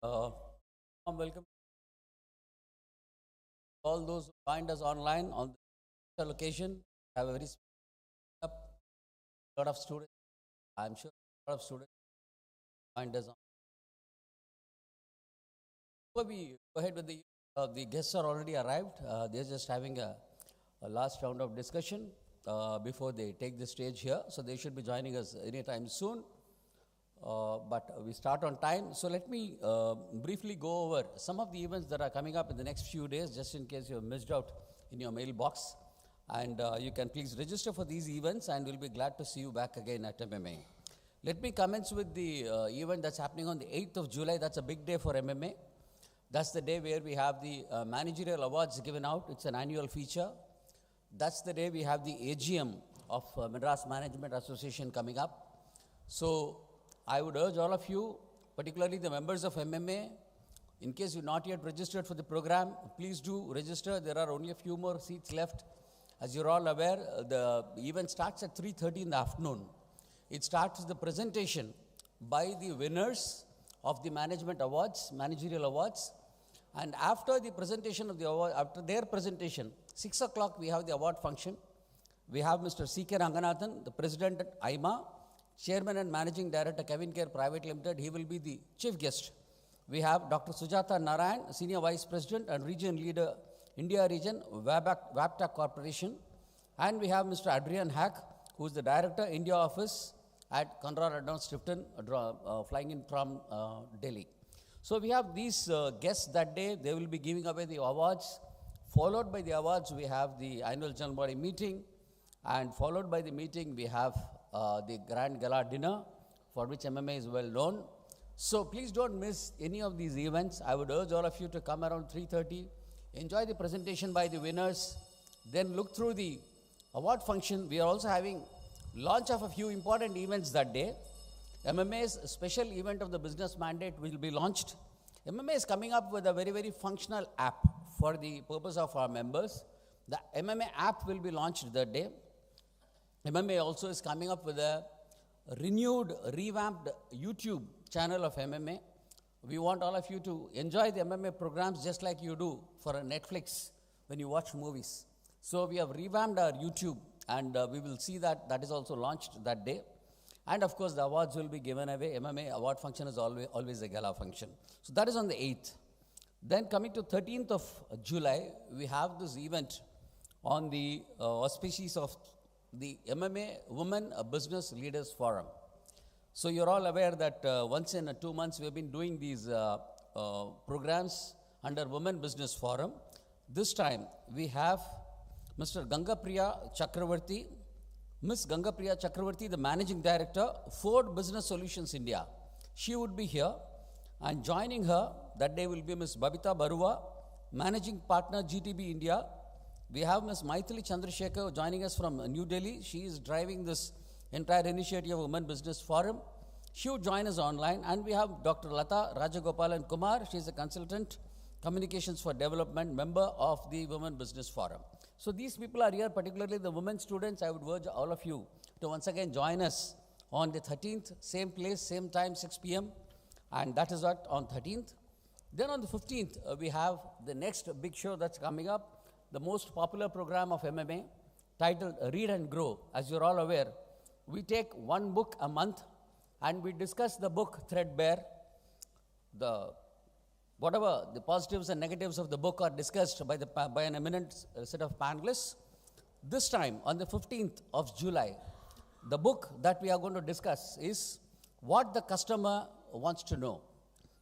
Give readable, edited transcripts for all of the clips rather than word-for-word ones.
Warm welcome to all those who joined us online on the location. Have a very up lot of students. I'm sure a lot of students joined us on. Before we go ahead with the guests are already arrived. They're just having a last round of discussion before they take the stage here. So they should be joining us anytime soon. But we start on time. So let me briefly go over some of the events that are coming up in the next few days, just in case you have missed out in your mailbox. And you can please register for these events, and we'll be glad to see you back again at MMA. Let me commence with the event that's happening on the 8th of July. That's a big day for MMA. That's the day where we have the managerial awards given out. It's an annual feature. That's the day we have the AGM of Madras Management Association coming up. So I would urge all of you, particularly the members of MMA, in case you're not yet registered for the program, please do register. There are only a few more seats left. As you're all aware, the event starts at 3:30 in the afternoon. It starts with the presentation by the winners of the management awards, managerial awards. And after the presentation of the award, after their presentation, 6 o'clock we have the award function. We have Mr. C.K. Ranganathan, the president at IMA, Chairman and Managing Director, Kevin Care Private Limited. He will be the chief guest. We have Dr. Sujata Narayan, Senior Vice President and Region Leader, India Region, WAPTAC Corporation. And we have Mr. Adrian Hack, who is the Director, India Office at Conrad Adnan Stifton, flying in from Delhi. So we have these guests that day. They will be giving away the awards. Followed by the awards, we have the annual general body meeting. And followed by the meeting, we have the Grand Gala dinner, for which MMA is well known. So please don't miss any of these events. I would urge all of you to come around 3:30, enjoy the presentation by the winners, then look through the award function. We are also having launch of a few important events that day. MMA's special event of the business mandate will be launched. MMA is coming up with a very, very functional app for the purpose of our members. The MMA app will be launched that day. MMA also is coming up with a renewed, revamped YouTube channel of MMA. We want all of you to enjoy the MMA programs just like you do for a Netflix when you watch movies. So we have revamped our YouTube, and we will see that is also launched that day. And of course, the awards will be given away. MMA award function is always a gala function. So that is on the 8th. Then coming to 13th of July, we have this event on the auspices of the MMA Women Business Leaders Forum. So you're all aware that once in 2 months we have been doing these programs under Women Business Forum. This time we have Mr. Gangapriya Chakravarti, Ms. Gangapriya Chakravarti, the Managing Director, Ford Business Solutions India. She would be here, and joining her that day will be Ms. Babita Barua, Managing Partner, GTB India. We have Ms. Maithili Chandrasekhar joining us from New Delhi. She is driving this entire initiative of Women Business Forum. She would join us online. And we have Dr. Lata Rajagopalan Kumar. She is a consultant, Communications for Development, member of the Women Business Forum. So these people are here, particularly the women students. I would urge all of you to once again join us on the 13th, same place, same time, 6 p.m. And that is what on 13th. Then on the 15th, we have the next big show that's coming up, the most popular program of MMA, titled Read and Grow. As you're all aware, we take one book a month and we discuss the book threadbare. Whatever the positives and negatives of the book are discussed by an eminent set of panelists. This time, on the 15th of July, the book that we are going to discuss is What the Customer Wants to Know.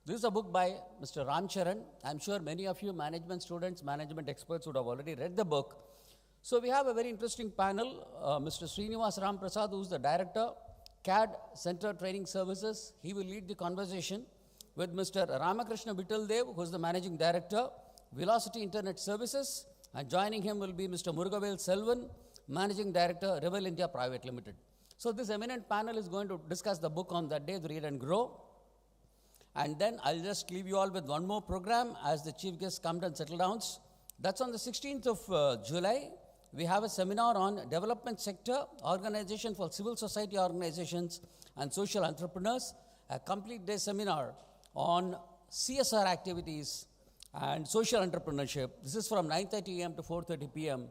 This is a book by Mr. Ram Charan. I'm sure many of you management students, management experts would have already read the book. So we have a very interesting panel. Mr. Srinivas Ram Prasad, who's the Director, CAD Center Training Services. He will lead the conversation with Mr. Ramakrishna Vittaldev, who is the Managing Director, Velocity Internet Services. And joining him will be Mr. Murugavel Selvan, Managing Director, Revel India Private Limited. So this eminent panel is going to discuss the book on that day, Read and Grow. And then I'll just leave you all with one more program as the chief guests come and settle down. That's on the 16th of July. We have a seminar on development sector, organization for civil society organizations and social entrepreneurs, a complete day seminar on CSR activities and social entrepreneurship. This is from 9:30 a.m. to 4:30 p.m.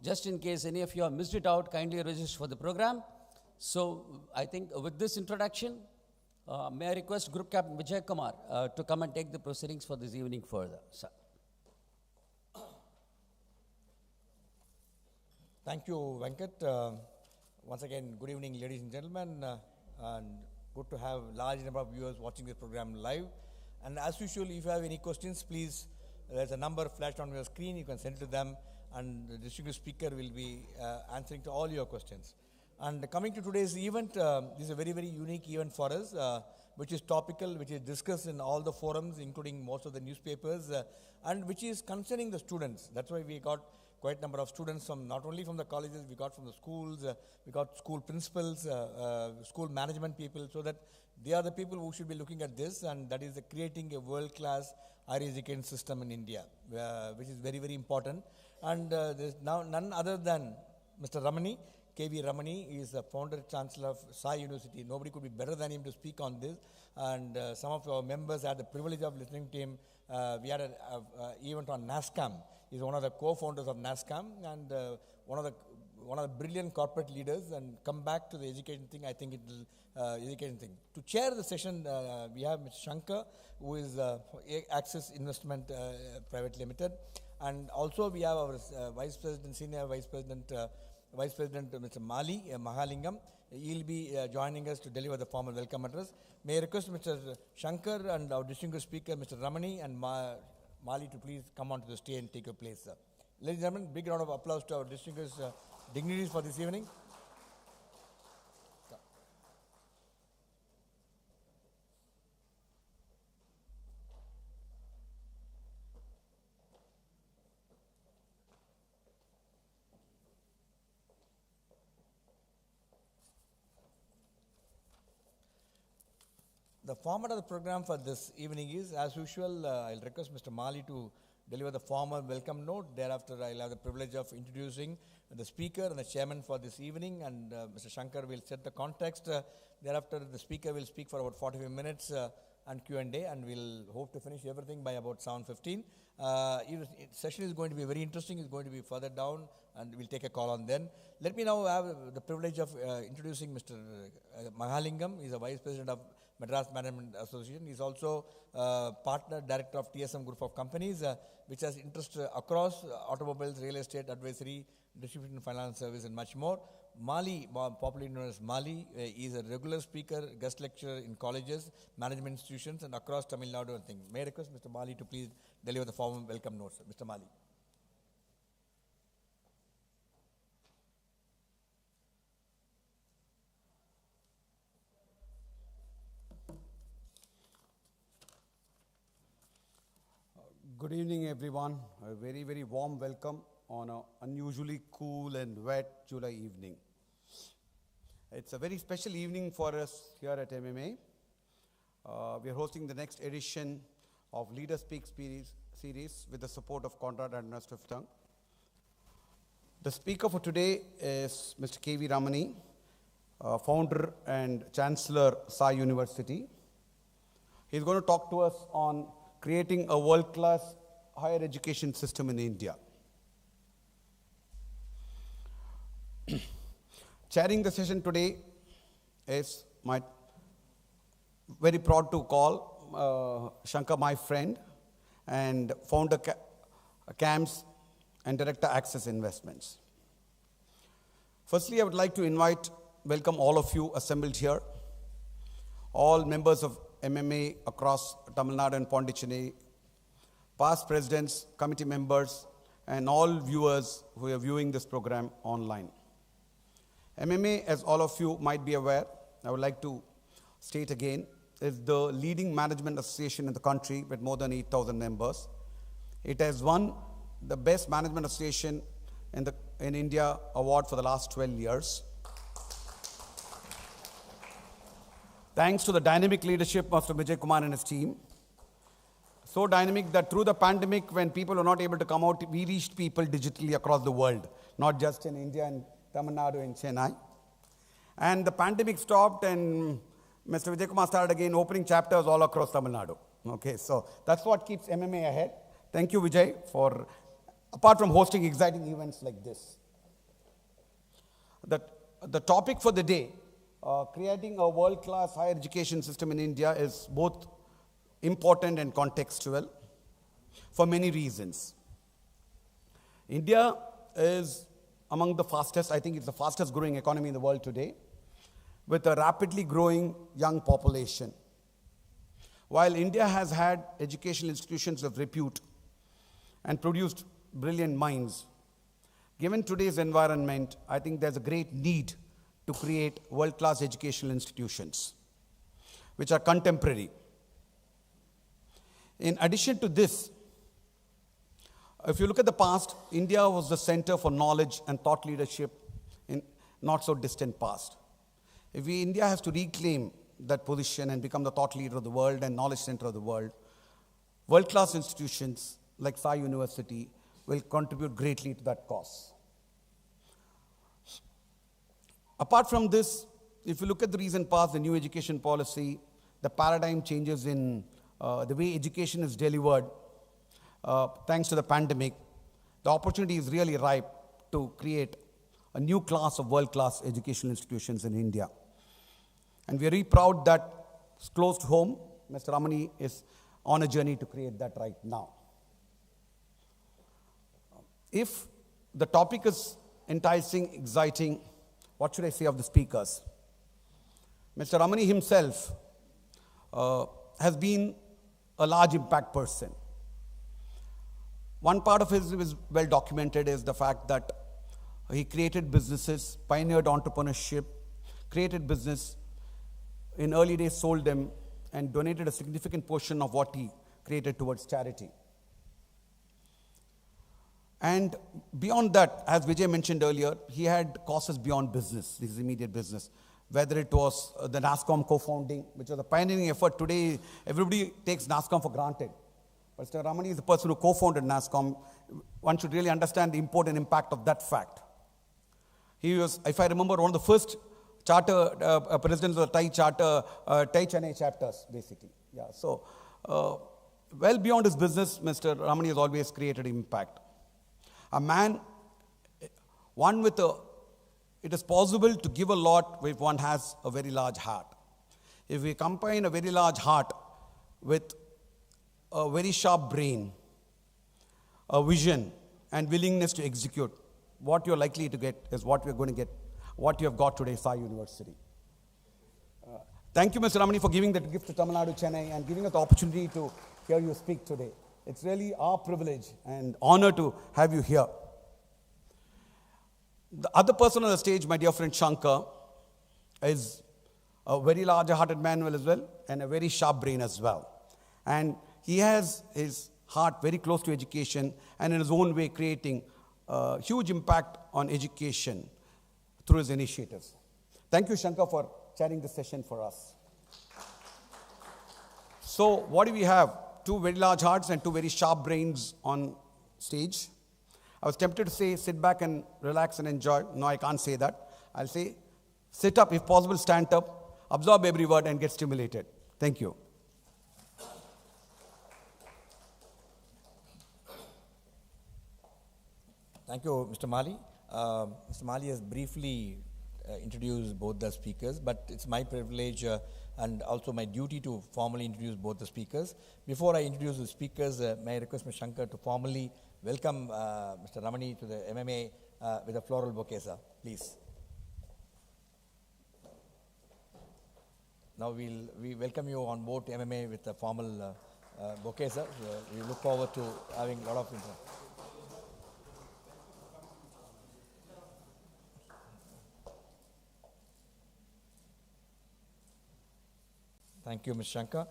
Just in case any of you have missed it out, kindly register for the program. So I think with this introduction, may I request Group Captain Vijay Kumar to come and take the proceedings for this evening further. Sir. Thank you, Venkat. Once again, good evening, ladies and gentlemen, and good to have large number of viewers watching this program live. And as usual, if you have any questions, please, there's a number flashed on your screen. You can send it to them, and the distinguished speaker will be answering to all your questions. And coming to today's event, this is a very, very unique event for us, which is topical, which is discussed in all the forums, including most of the newspapers, and which is concerning the students. That's why we got quite a number of students from, not only from the colleges, we got from the schools, we got school principals, school management people, so that they are the people who should be looking at this, and that is creating a world-class higher education system in India, which is very, very important. And there's now none other than Mr. Ramani. KV Ramani is the founder Chancellor of Sai University. Nobody could be better than him to speak on this. And some of our members had the privilege of listening to him. We had an event on NASCAM. He's one of the co-founders of NASCAM and one of the brilliant corporate leaders. And come back to the education thing, I think it will education thing. To chair the session, we have Mr. Shankar, who is Access Investment Private Limited. And also we have our Vice President, Senior Vice President, Mr. Mali Mahalingam. He will be joining us to deliver the formal welcome address. May I request Mr. Shankar and our distinguished speaker, Mr. Ramani and Mali, to please come onto the stage and take your place, sir. Ladies and gentlemen, big round of applause to our distinguished dignitaries for this evening. The format of the program for this evening is, as usual, I'll request Mr. Mali to deliver the formal welcome note. Thereafter, I'll have the privilege of introducing the speaker and the chairman for this evening, and Mr. Shankar will set the context. Thereafter, the speaker will speak for about 45 minutes and Q&A, and we'll hope to finish everything by about 7:15. The session is going to be very interesting. It's going to be further down, and we'll take a call on then. Let me now have the privilege of introducing Mr. Mahalingam. He's a Vice President of Madras Management Association. He's also partner director of TSM Group of Companies, which has interest across automobiles, real estate, advisory, distribution, finance service, and much more. Mali, popularly known as Mali, is a regular speaker, guest lecturer in colleges, management institutions, and across Tamil Nadu and things. May I request Mr. Mali to please deliver the formal welcome notes. Mr. Mali. Good evening, everyone. A very, very warm welcome on an unusually cool and wet July evening. It's a very special evening for us here at MMA. We are hosting the next edition of Leader Speak series with the support of Conrad and Ernst Tung. The speaker for today is Mr. KV Ramani, founder and Chancellor Sai University. He's going to talk to us on creating a world-class higher education system in India. Chairing the session today is my very proud to call Shankar, my friend, and founder CAMS and director Access Investments. Firstly, I would like to welcome all of you assembled here, all members of MMA across Tamil Nadu and Pondicherry, past presidents, committee members, and all viewers who are viewing this program online. MMA, as all of you might be aware, I would like to state again, is the leading management association in the country with more than 8,000 members. It has won the Best Management Association in India award for the last 12 years. Thanks to the dynamic leadership of Mr. Vijay Kumar and his team. So dynamic that through the pandemic, when people were not able to come out, we reached people digitally across the world, not just in India and Tamil Nadu and Chennai. And the pandemic stopped and Mr. Vijay Kumar started again opening chapters all across Tamil Nadu. Okay, so that's what keeps MMA ahead. Thank you, Vijay, for, apart from hosting exciting events like this. The topic for the day, creating a world-class higher education system in India, is both important and contextual for many reasons. India is among the fastest, I think it's the fastest growing economy in the world today, with a rapidly growing young population. While India has had educational institutions of repute and produced brilliant minds, given today's environment, I think there's a great need to create world-class educational institutions, which are contemporary. In addition to this, if you look at the past, India was the center for knowledge and thought leadership in not so distant past. If India has to reclaim that position and become the thought leader of the world and knowledge center of the world, world-class institutions like Sai University will contribute greatly to that cause. Apart from this, if you look at the recent past, the new education policy, the paradigm changes in the way education is delivered, thanks to the pandemic, the opportunity is really ripe to create a new class of world-class educational institutions in India. And we are really proud that close to home, Mr. Ramani is on a journey to create that right now. If the topic is enticing, exciting, what should I say of the speakers? Mr. Ramani himself has been a large impact person. One part of his is well documented is the fact that he created businesses, pioneered entrepreneurship, created business, in early days sold them, and donated a significant portion of what he created towards charity. And beyond that, as Vijay mentioned earlier, he had causes beyond business, his immediate business. Whether it was the NASSCOM co-founding, which was a pioneering effort. Today, everybody takes NASSCOM for granted. But Mr. Ramani is the person who co-founded NASSCOM. One should really understand the important impact of that fact. He was, if I remember, one of the first charter presidents of the Thai charter, Thai Chennai chapters, basically. Yeah. So, well beyond his business, Mr. Ramani has always created impact. A man, one with a, it is possible to give a lot if one has a very large heart. If we combine a very large heart with a very sharp brain, a vision, and willingness to execute, what you're likely to get is what we're going to get, what you have got today, Sai University. Thank you, Mr. Ramani, for giving that gift to Tamil Nadu, Chennai, and giving us the opportunity to hear you speak today. It's really our privilege and honor to have you here. The other person on the stage, my dear friend Shankar, is a very large-hearted man as well, and a very sharp brain as well. And he has his heart very close to education, and in his own way creating a huge impact on education through his initiatives. Thank you, Shankar, for chairing this session for us. So what do we have? Two very large hearts and two very sharp brains on stage. I was tempted to say, sit back and relax and enjoy. No, I can't say that. I'll say, sit up, if possible, stand up, absorb every word and get stimulated. Thank you. Thank you, Mr. Mali. Mr. Mali has briefly introduced both the speakers, but it's my privilege and also my duty to formally introduce both the speakers. Before I introduce the speakers, may I request Mr. Shankar to formally welcome Mr. Ramani to the MMA with a floral bouquet, sir. Please. Now we welcome you on board MMA with a formal bouquet, sir. We look forward to having a lot of interaction. Thank you, Mr. Shankar.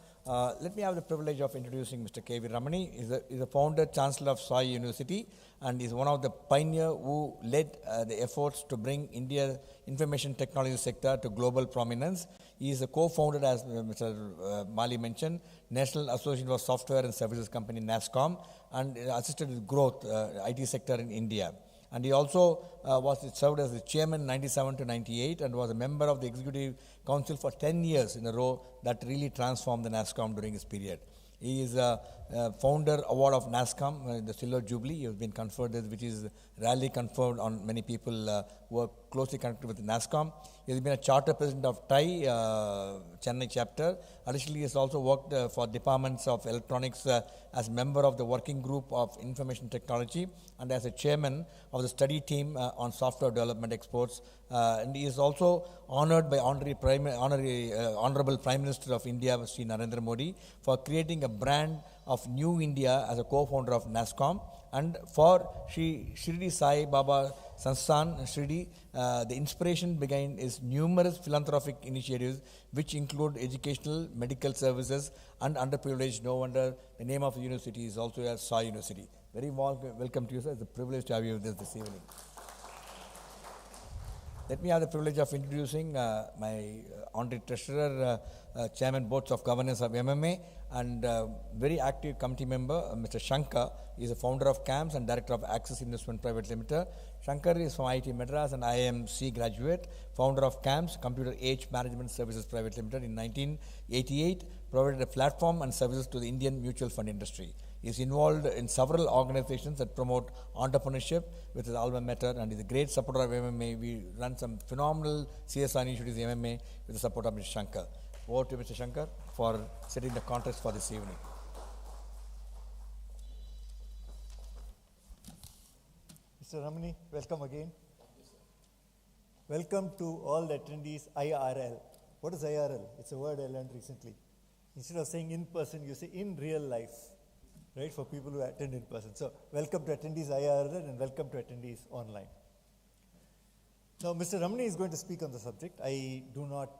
Let me have the privilege of introducing Mr. K.V. Ramani. He's the founder, Chancellor of Sai University, and is one of the pioneers who led the efforts to bring India's information technology sector to global prominence. He is a co-founder, as Mr. Mali mentioned, National Association for Software and Services Company, NASSCOM, and assisted with growth, IT sector in India. And he also served as the chairman 97 to 98 and was a member of the executive council for 10 years in a row that really transformed the NASSCOM during his period. He is a founder award of NASCOM, the Silver Jubilee. He has been conferred this, which is rarely conferred on many people who are closely connected with NASCOM. He has been a charter president of TAI, Chennai chapter. Additionally, he has also worked for departments of electronics as member of the working group of information technology and as a chairman of the study team on software development exports. And he is also honored by Honorable Prime Minister of India, Sri Narendra Modi, for creating a brand of New India as a co-founder of NASCOM. And for Shirdi Sai Baba Sansthan, Shirdi, the inspiration behind his numerous philanthropic initiatives, which include educational, medical services, and underprivileged. No wonder the name of the university is also a Sai University. Very warm welcome to you, sir. It's a privilege to have you with us this evening. Let me have the privilege of introducing my honorary treasurer, chairman boards of governance of MMA, and very active committee member, Mr. Shankar. He is a founder of CAMS and director of Access Investment Private Limited. Shankar is from IIT Madras and IMC graduate, founder of CAMS, Computer Age Management Services Private Limited in 1988, provided a platform and services to the Indian mutual fund industry. He is involved in several organizations that promote entrepreneurship with his alma mater and is a great supporter of MMA. We run some phenomenal CSR initiatives in MMA with the support of Mr. Shankar. Over to Mr. Shankar for setting the context for this evening. Mr. Ramani, welcome again. Welcome to all the attendees IRL. What is IRL? It's a word I learned recently. Instead of saying in person, you say in real life, right, for people who attend in person. So, welcome to attendees IRL and welcome to attendees online. Now, Mr. Ramani is going to speak on the subject. I do not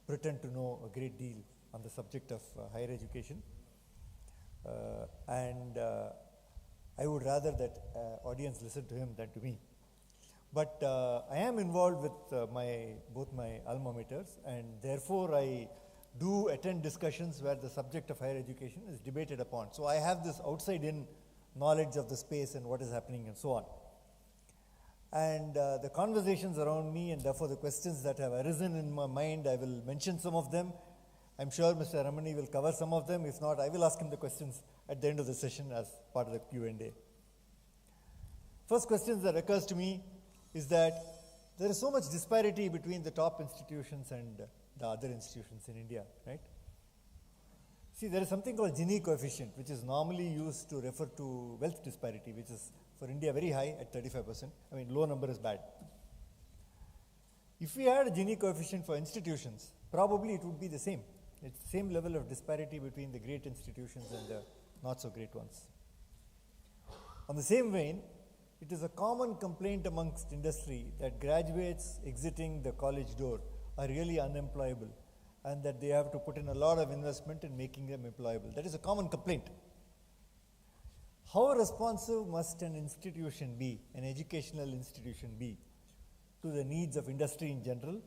pretend to know a great deal on the subject of higher education. I would rather that audience listen to him than to me. But I am involved with both my alma maters, and therefore I do attend discussions where the subject of higher education is debated upon. So I have this outside-in knowledge of the space and what is happening and so on. And the conversations around me, and therefore the questions that have arisen in my mind, I will mention some of them. I'm sure Mr. Ramani will cover some of them. If not, I will ask him the questions at the end of the session as part of the Q&A. First question that occurs to me is that there is so much disparity between the top institutions and the other institutions in India, right? See, there is something called Gini coefficient, which is normally used to refer to wealth disparity, which is for India very high at 35%. I mean, low number is bad. If we had a Gini coefficient for institutions, probably it would be the same. It's the same level of disparity between the great institutions and the not so great ones. On the same vein, it is a common complaint amongst industry that graduates exiting the college door are really unemployable and that they have to put in a lot of investment in making them employable. That is a common complaint. How responsive must an institution be, an educational institution be, to the needs of industry in general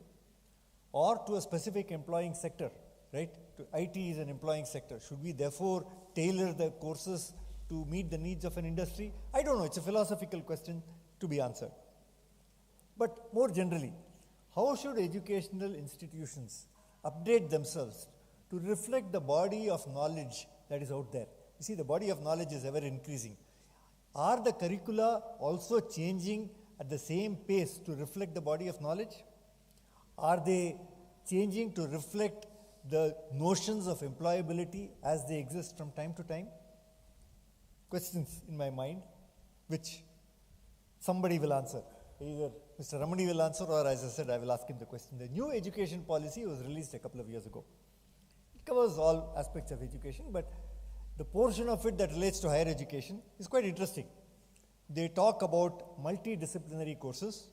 or to a specific employing sector, right? IT is an employing sector. Should we therefore tailor the courses to meet the needs of an industry? I don't know. It's a philosophical question to be answered. But more generally, how should educational institutions update themselves to reflect the body of knowledge that is out there? You see, the body of knowledge is ever increasing. Are the curricula also changing at the same pace to reflect the body of knowledge? Are they changing to reflect the notions of employability as they exist from time to time? Questions in my mind, which somebody will answer. Either Mr. Ramani will answer, or as I said, I will ask him the question. The new education policy was released a couple of years ago. It covers all aspects of education, but the portion of it that relates to higher education is quite interesting. They talk about multidisciplinary courses,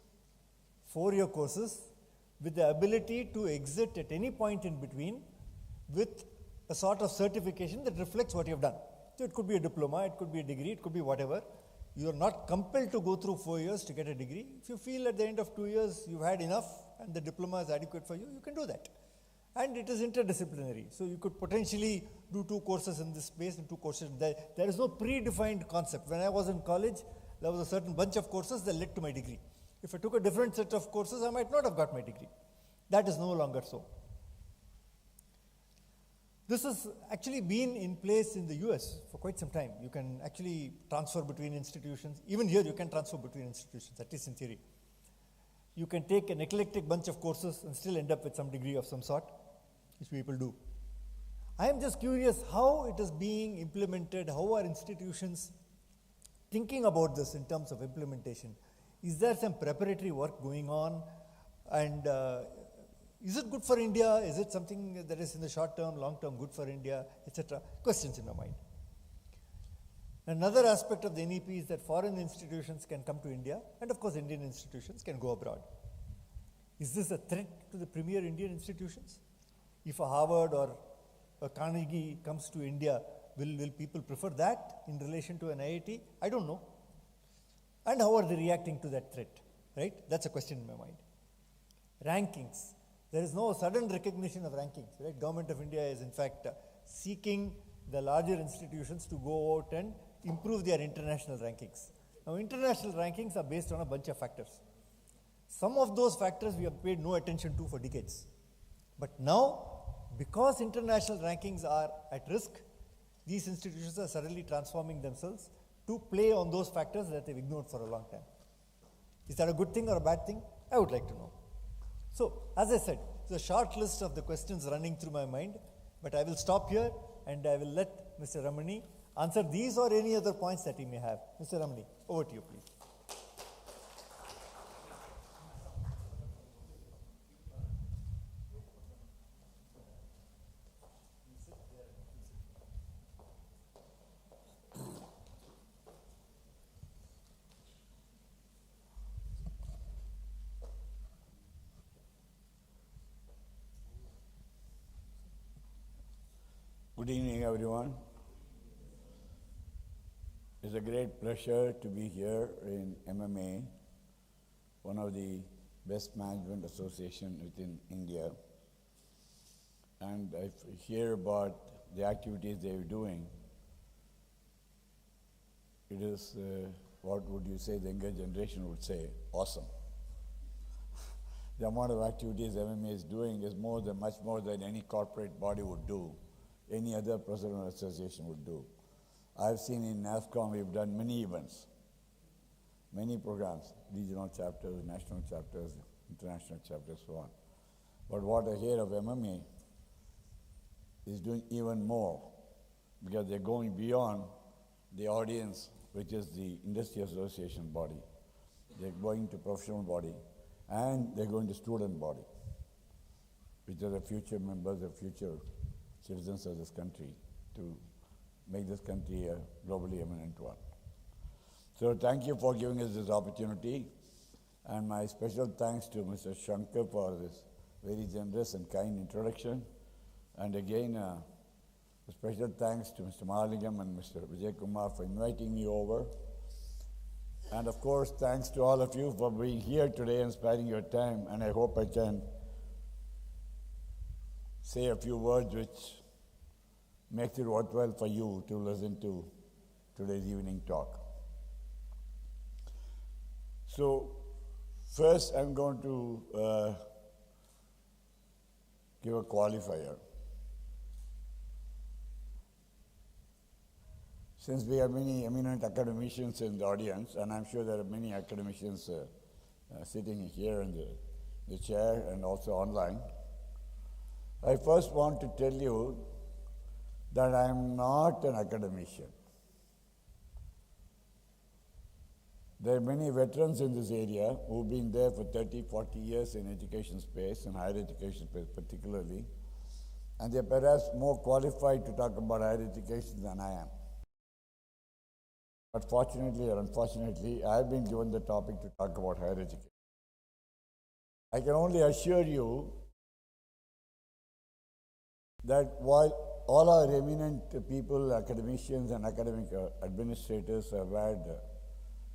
4-year courses, with the ability to exit at any point in between with a sort of certification that reflects what you have done. So it could be a diploma, it could be a degree, it could be whatever. You are not compelled to go through 4 years to get a degree. If you feel at the end of 2 years you've had enough and the diploma is adequate for you, you can do that. And it is interdisciplinary. So you could potentially do 2 courses in this space and 2 courses there. There is no predefined concept. When I was in college, there was a certain bunch of courses that led to my degree. If I took a different set of courses, I might not have got my degree. That is no longer so. This has actually been in place in the US for quite some time. You can actually transfer between institutions. Even here, you can transfer between institutions, at least in theory. You can take an eclectic bunch of courses and still end up with some degree of some sort, which people do. I am just curious how it is being implemented, how are institutions thinking about this in terms of implementation. Is there some preparatory work going on? And is it good for India? Is it something that is in the short term, long term good for India, etc.? Questions in my mind. Another aspect of the NEP is that foreign institutions can come to India, and of course Indian institutions can go abroad. Is this a threat to the premier Indian institutions? If a Harvard or a Carnegie comes to India, will people prefer that in relation to an IIT? I don't know. And how are they reacting to that threat, right? That's a question in my mind. Rankings. There is no sudden recognition of rankings, right? Government of India is in fact seeking the larger institutions to go out and improve their international rankings. Now, international rankings are based on a bunch of factors. Some of those factors we have paid no attention to for decades. But now, because international rankings are at risk, these institutions are suddenly transforming themselves to play on those factors that they've ignored for a long time. Is that a good thing or a bad thing? I would like to know. So, as I said, it's a short list of the questions running through my mind, but I will stop here and I will let Mr. Ramani answer these or any other points that he may have. Mr. Ramani, over to you, please. Good evening, everyone. It's a great pleasure to be here in MMA, one of the best management association within India. And I hear about the activities they're doing. It is, what would you say, the younger generation would say, awesome. The amount of activities MMA is doing is much more than any corporate body would do, any other professional association would do. I've seen in NASCOM we've done many events, many programs, regional chapters, national chapters, international chapters, so on. But what I hear of MMA is doing even more because they're going beyond the audience, which is the industry association body. They're going to professional body and they're going to student body, which are the future members, the future citizens of this country, to make this country a globally eminent one. So thank you for giving us this opportunity, and my special thanks to Mr. Shankar for this very generous and kind introduction, and again a special thanks to Mr. Mahalingam and Mr. Vijay Kumar for inviting me over, and of course thanks to all of you for being here today and sparing your time, and I hope I can say a few words which makes it worthwhile for you to listen to today's evening talk. So first I'm going to give a qualifier. Since we have many eminent academicians in the audience, and I'm sure there are many academicians sitting here in the chair and also online, I first want to tell you that I'm not an academician. There are many veterans in this area who've been there for 30, 40 years in education space, and higher education space particularly, and they're perhaps more qualified to talk about higher education than I am. But fortunately or unfortunately, I've been given the topic to talk about higher education. I can only assure you that while all our eminent people, academicians and academic administrators have had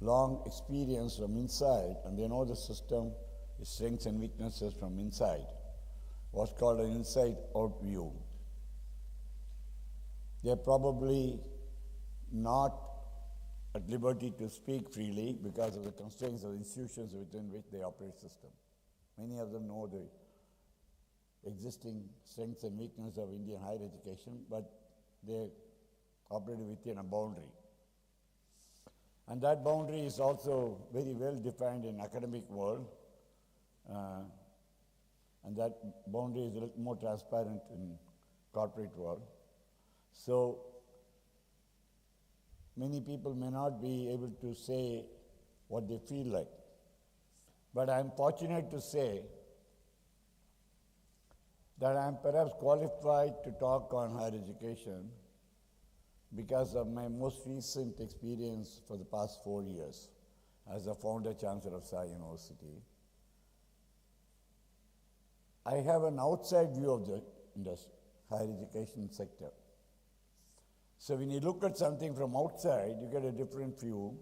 long experience from inside, and they know the system, its strengths and weaknesses from inside, what's called an inside-out view. They're probably not at liberty to speak freely because of the constraints of the institutions within which they operate system. Many of them know the existing strengths and weaknesses of Indian higher education, but they operate within a boundary. And that boundary is also very well defined in academic world, and that boundary is a little more transparent in corporate world. So many people may not be able to say what they feel like. But I'm fortunate to say that I'm perhaps qualified to talk on higher education because of my most recent experience for the past 4 years as a founder Chancellor of Sai University. I have an outside view of the industry, higher education sector. So when you look at something from outside, you get a different view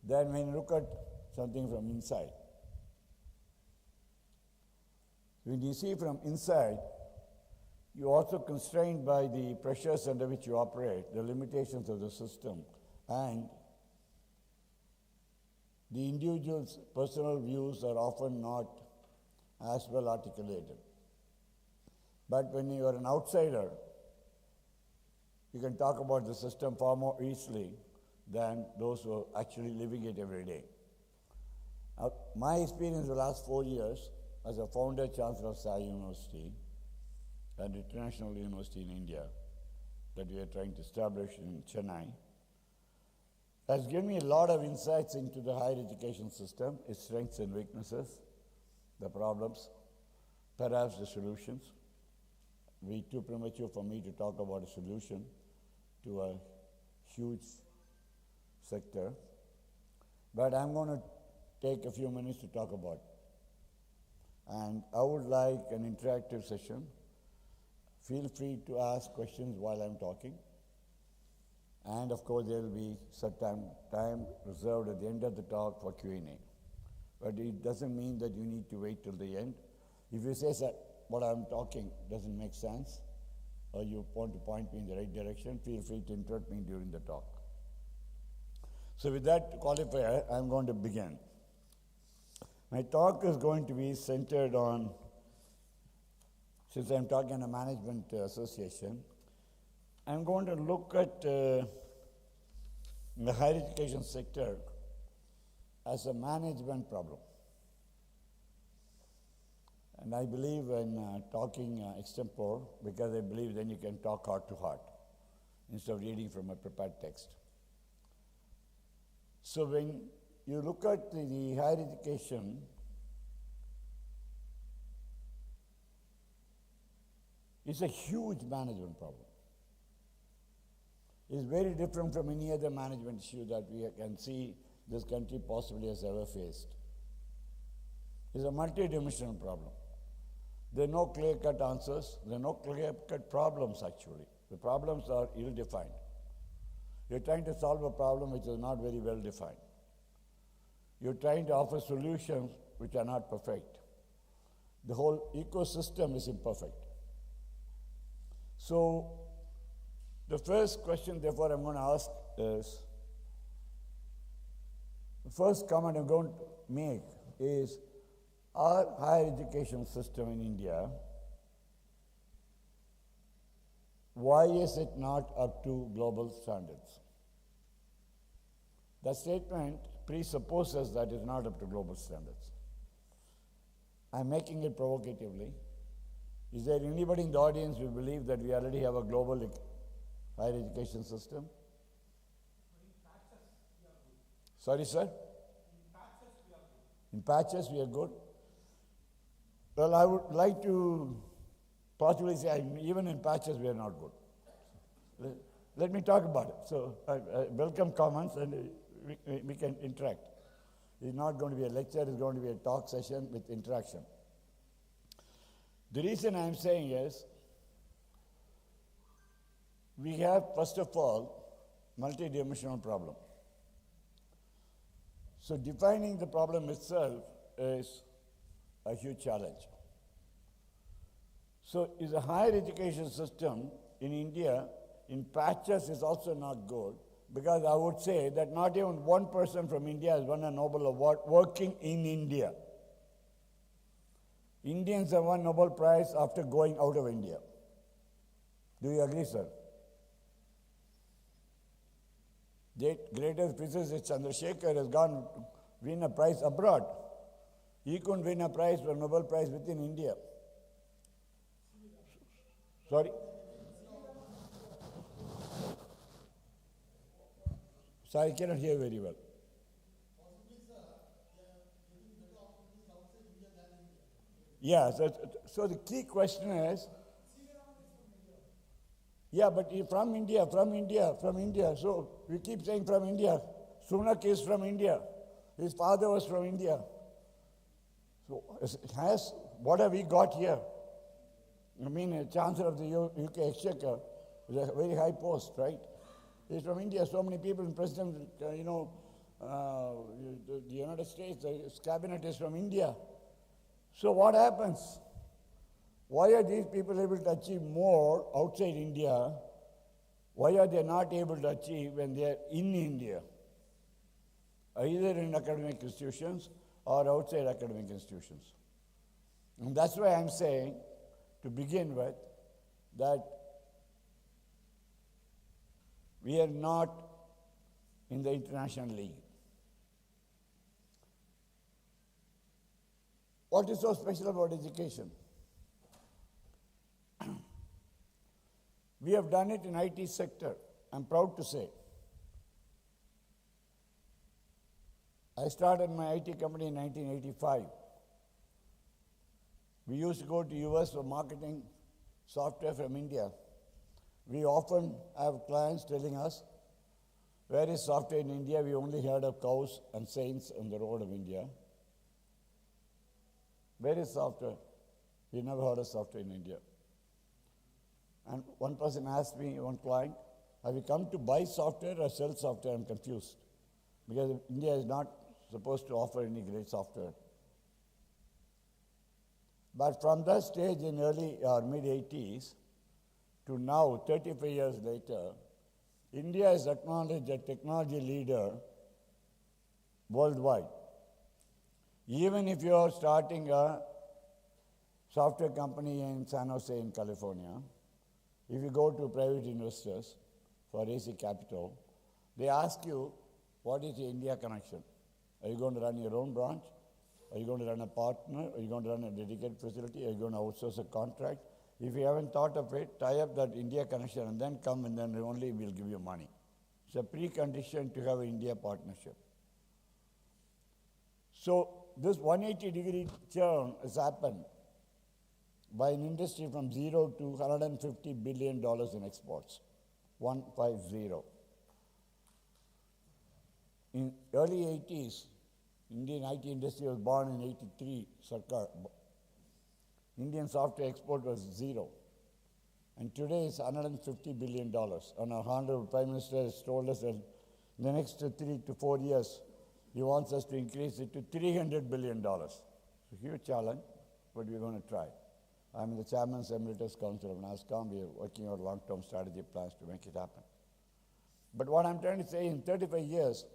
than when you look at something from inside. When you see from inside, you're also constrained by the pressures under which you operate, the limitations of the system, and the individual's personal views are often not as well articulated. But when you are an outsider, you can talk about the system far more easily than those who are actually living it every day. My experience the last 4 years as a founder Chancellor of Sai University, an international university in India that we are trying to establish in Chennai, has given me a lot of insights into the higher education system, its strengths and weaknesses, the problems, perhaps the solutions. It would be too premature for me to talk about a solution to a huge sector, but I'm going to take a few minutes to talk about it. And I would like an interactive session. Feel free to ask questions while I'm talking. And of course, there will be some time reserved at the end of the talk for Q&A. But it doesn't mean that you need to wait till the end. If you say that what I'm talking doesn't make sense, or you want to point me in the right direction, feel free to interrupt me during the talk. So with that qualifier, I'm going to begin. My talk is going to be centered on, since I'm talking a management association, I'm going to look at the higher education sector as a management problem. And I believe in talking extempore because I believe then you can talk heart to heart instead of reading from a prepared text. So when you look at the higher education, it's a huge management problem. It's very different from any other management issue that we can see this country possibly has ever faced. It's a multidimensional problem. There are no clear-cut answers. There are no clear-cut problems, actually. The problems are ill-defined. You're trying to solve a problem which is not very well defined. You're trying to offer solutions which are not perfect. The whole ecosystem is imperfect. So the first question, therefore, I'm going to ask is, the first comment I'm going to make is, our higher education system in India, why is it not up to global standards? That statement presupposes that it's not up to global standards. I'm making it provocatively. Is there anybody in the audience who believes that we already have a global higher education system? Sorry, sir? In patches we are good. Well, I would like to possibly say even in patches we are not good. Let me talk about it. So I welcome comments and we can interact. It's not going to be a lecture, it's going to be a talk session with interaction. The reason I'm saying is, we have, first of all, multidimensional problem. So defining the problem itself is a huge challenge. So is the higher education system in India in patches is also not good, because I would say that not even one person from India has won a Nobel Award working in India. Indians have won Nobel Prize after going out of India. Do you agree, sir? The greatest physicist Chandrasekhar has gone to win a prize abroad. He couldn't win a prize for Nobel Prize within India. Sorry? So I cannot hear very well. Yeah, so the key question is, yeah, but from India. So we keep saying from India. Sunak is from India. His father was from India. So what have we got here? I mean, a Chancellor of the UK Exchequer is a very high post, right? He's from India. So many people in President, the United States, his cabinet is from India. So what happens? Why are these people able to achieve more outside India? Why are they not able to achieve when they are in India? Either in academic institutions or outside academic institutions. And that's why I'm saying, to begin with, that we are not in the international league. What is so special about education? We have done it in IT sector, I'm proud to say. I started my IT company in 1985. We used to go to US for marketing software from India. We often have clients telling us, where is software in India? We only heard of cows and saints on the road of India. Where is software? We never heard of software in India. And one person asked me, one client, have you come to buy software or sell software? I'm confused. Because India is not supposed to offer any great software. But from that stage in early or mid-80s to now, 35 years later, India is acknowledged a technology leader worldwide. Even if you are starting a software company in San Jose in California, if you go to private investors for raising capital, they ask you, what is the India connection? Are you going to run your own branch? Are you going to run a partner? Are you going to run a dedicated facility? Are you going to outsource a contract? If you haven't thought of it, tie up that India connection and then come and then only we'll give you money. It's a precondition to have an India partnership. So this 180-degree turn has happened by an industry from zero to $150 billion in exports. 150. In early 80s, Indian IT industry was born in 83, Shankar. Indian software export was zero. And today it's $150 billion. And our Honorable Prime Minister has told us that in the next 3 to 4 years, he wants us to increase it to $300 billion. It's a huge challenge, but we're going to try. I'm the Chairman's Emeritus Council of NASCOM. We are working on long-term strategy plans to make it happen. But what I'm trying to say, in 35 years,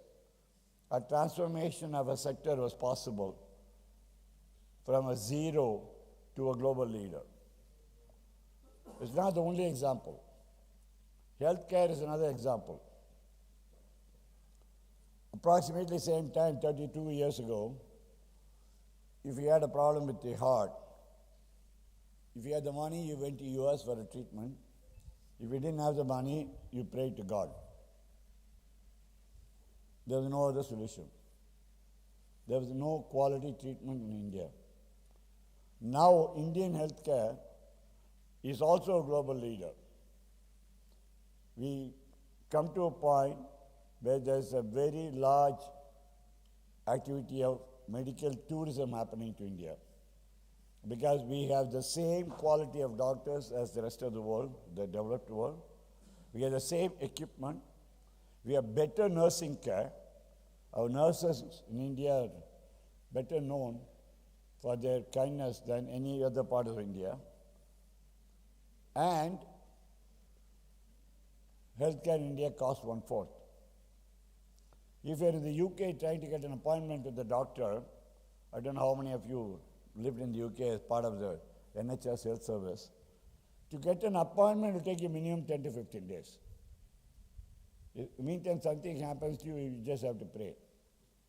a transformation of a sector was possible from a zero to a global leader. It's not the only example. Healthcare is another example. Approximately same time, 32 years ago, if you had a problem with the heart, if you had the money, you went to US for a treatment. If you didn't have the money, you prayed to God. There was no other solution. There was no quality treatment in India. Now, Indian healthcare is also a global leader. We come to a point where there's a very large activity of medical tourism happening to India, because we have the same quality of doctors as the rest of the world, the developed world. We have the same equipment. We have better nursing care. Our nurses in India are better known for their kindness than any other part of India. And healthcare in India costs 1/4. If you're in the UK trying to get an appointment with the doctor, I don't know how many of you lived in the UK as part of the NHS health service. To get an appointment will take you minimum 10 to 15 days. In the meantime, something happens to you, you just have to pray.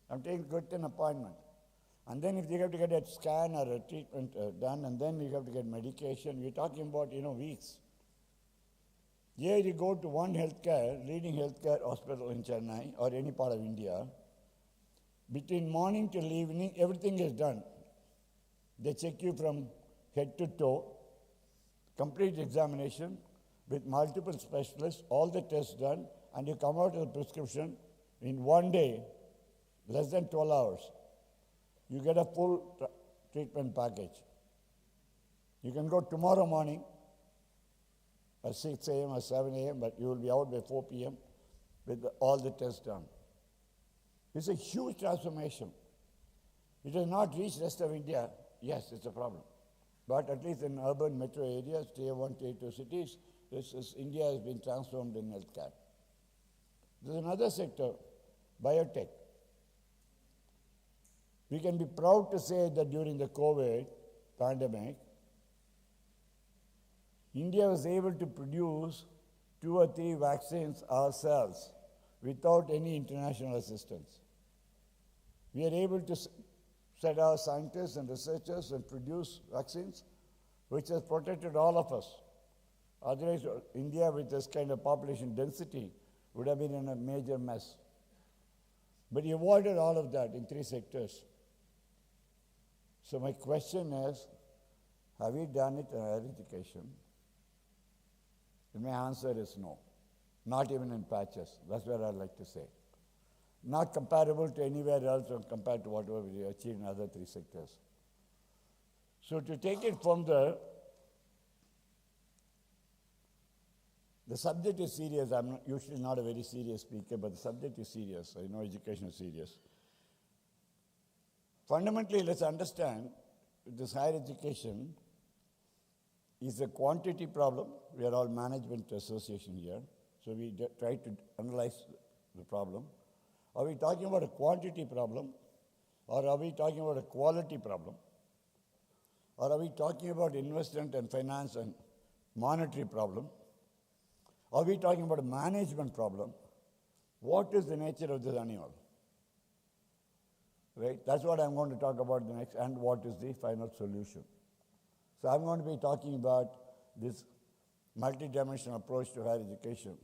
I'm taking get an appointment. And then if you have to get a scan or a treatment done, and then you have to get medication, we're talking about, weeks. Here you go to one leading healthcare hospital in Chennai or any part of India. Between morning till evening, everything is done. They check you from head to toe, complete examination with multiple specialists, all the tests done, and you come out with a prescription in one day, less than 12 hours. You get a full treatment package. You can go tomorrow morning at 6 a.m. or 7 a.m., but you will be out by 4 p.m. with all the tests done. It's a huge transformation. It has not reached the rest of India. Yes, it's a problem. But at least in urban metro areas, tier 1, tier 2 cities, India has been transformed in healthcare. There's another sector, biotech. We can be proud to say that during the COVID pandemic, India was able to produce 2 or 3 vaccines ourselves without any international assistance. We are able to set our scientists and researchers and produce vaccines, which has protected all of us. Otherwise, India with this kind of population density would have been in a major mess. But he avoided all of that in 3 sectors. So my question is, have we done it in higher education? And my answer is no. Not even in patches. That's what I'd like to say. Not comparable to anywhere else or compared to whatever we achieved in other 3 sectors. So to take it from there, the subject is serious. I'm usually not a very serious speaker, but the subject is serious. I know education is serious. Fundamentally, let's understand this higher education is a quantity problem. We are all management association here, so we try to analyze the problem. Are we talking about a quantity problem, or are we talking about a quality problem? Or are we talking about investment and finance and monetary problem? Are we talking about a management problem? What is the nature of this animal? Right? That's what I'm going to talk about the next, and what is the final solution. So I'm going to be talking about this multi-dimensional approach to higher education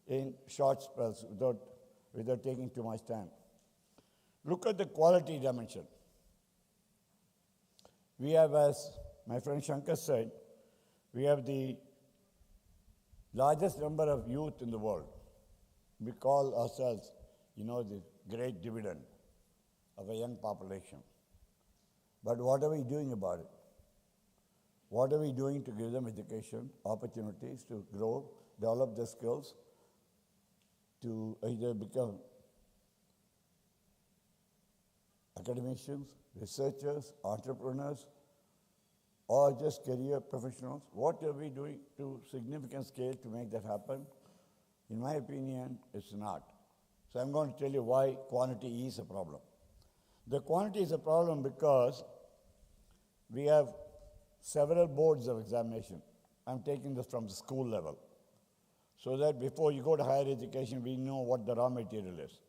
in short spells without taking too much time. Look at the quality dimension. We have, as my friend Shankar said, we have the largest number of youth in the world. We call ourselves, the great dividend of a young population. But what are we doing about it? What are we doing to give them education, opportunities to grow, develop their skills, to either become academicians, researchers, entrepreneurs, or just career professionals? What are we doing to significant scale to make that happen? In my opinion, it's not. So I'm going to tell you why quantity is a problem. The quantity is a problem because we have several boards of examination. I'm taking this from the school level, so that before you go to higher education, we know what the raw material is.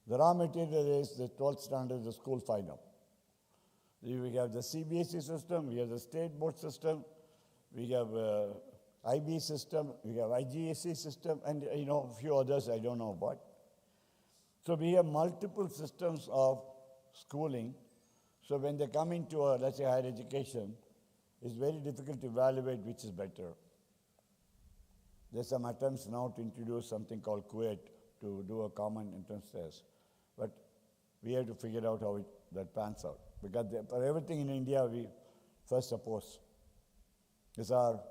The raw material is the 12th standard, the school final. We have the CBSE system, we have the state board system, we have IB system, we have IGSE system, and a few others I don't know about. So we have multiple systems of schooling. So when they come into let's say, higher education, it's very difficult to evaluate which is better. There's some attempts now to introduce something called QUET to do a common entrance test. But we have to figure out how that pans out. Because for everything in India, we first oppose. It's our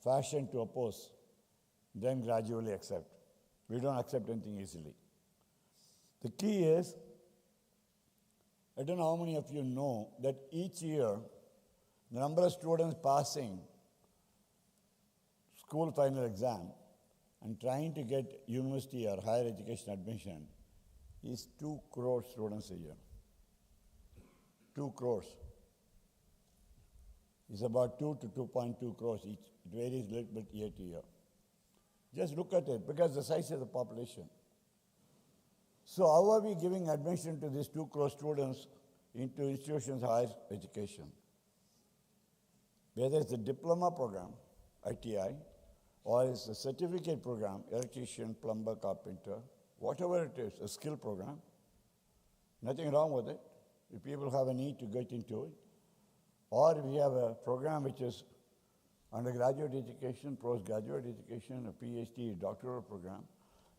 fashion to oppose, then gradually accept. We don't accept anything easily. The key is, I don't know how many of you know that each year, the number of students passing school final exam and trying to get university or higher education admission is 2 crore students a year. 2 crores. is about 2 to 2.2 crores each. It varies a little bit year to year. Just look at it, because the size of the population. So how are we giving admission to these 2 crore students into institutions of higher education? Whether it's a diploma program, ITI, or it's a certificate program, electrician, plumber, carpenter, whatever it is, a skill program, nothing wrong with it. If people have a need to get into it, or we have a program which is undergraduate education, postgraduate education, a PhD, a doctoral program,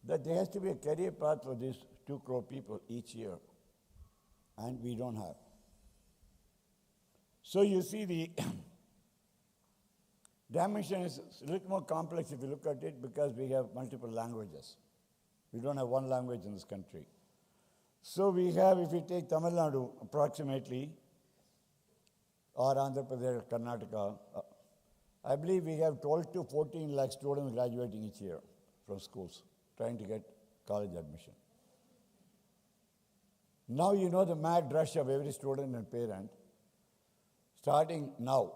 that there has to be a career path for these 2 crore people each year. And we don't have. So you see the dimension is a little more complex if you look at it, because we have multiple languages. We don't have one language in this country. So we have, if you take Tamil Nadu approximately, or Andhra Pradesh, Karnataka, I believe we have 12 to 14 lakh students graduating each year from schools, trying to get college admission. Now you know the mad rush of every student and parent, starting now.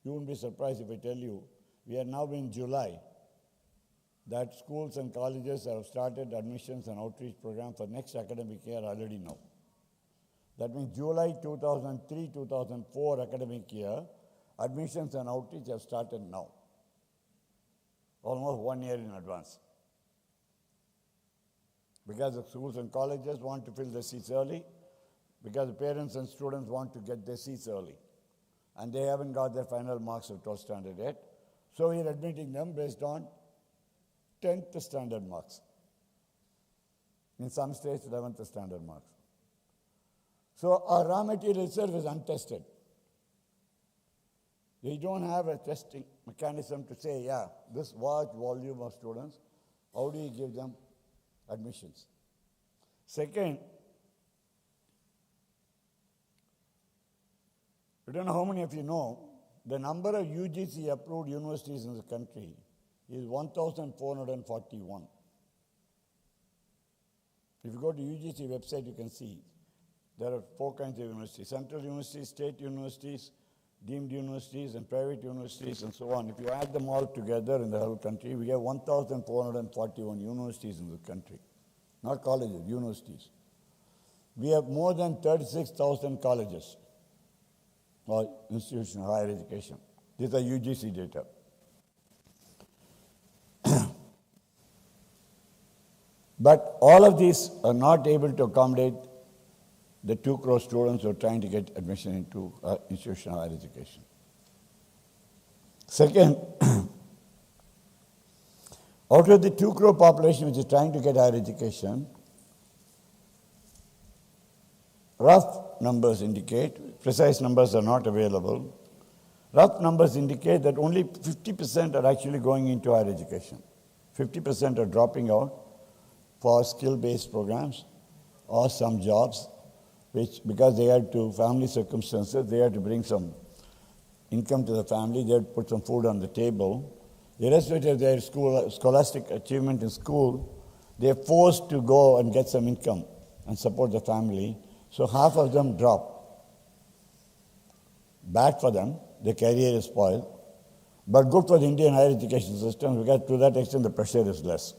You won't be surprised if I tell you, we are now in July, that schools and colleges have started admissions and outreach program for next academic year already now. That means July 2003-2004 academic year, admissions and outreach have started now, almost 1 year in advance. Because the schools and colleges want to fill the seats early, because the parents and students want to get their seats early. And they haven't got their final marks of 12th standard yet. So we are admitting them based on 10th standard marks. In some states, 11th standard marks. So our raw material itself is untested. We don't have a testing mechanism to say, yeah, this large volume of students, how do you give them admissions? Second, I don't know how many of you know, the number of UGC approved universities in the country is 1,441. If you go to UGC website, you can see there are 4 kinds of universities: central universities, state universities, deemed universities, and private universities, and so on. If you add them all together in the whole country, we have 1,441 universities in the country. Not colleges, universities. We have more than 36,000 colleges or institutions of higher education. These are UGC data. But all of these are not able to accommodate the 2 crore students who are trying to get admission into institution of higher education. Second, out of the 2 crore population which is trying to get higher education, rough numbers indicate, precise numbers are not available, rough numbers indicate that only 50% are actually going into higher education. 50% are dropping out for skill-based programs or some jobs, which, because they had to, family circumstances, they had to bring some income to the family, they had to put some food on the table. Irrespective of their scholastic achievement in school, they are forced to go and get some income and support the family. So half of them drop. Bad for them, their career is spoiled, but good for the Indian higher education system, because to that extent the pressure is less.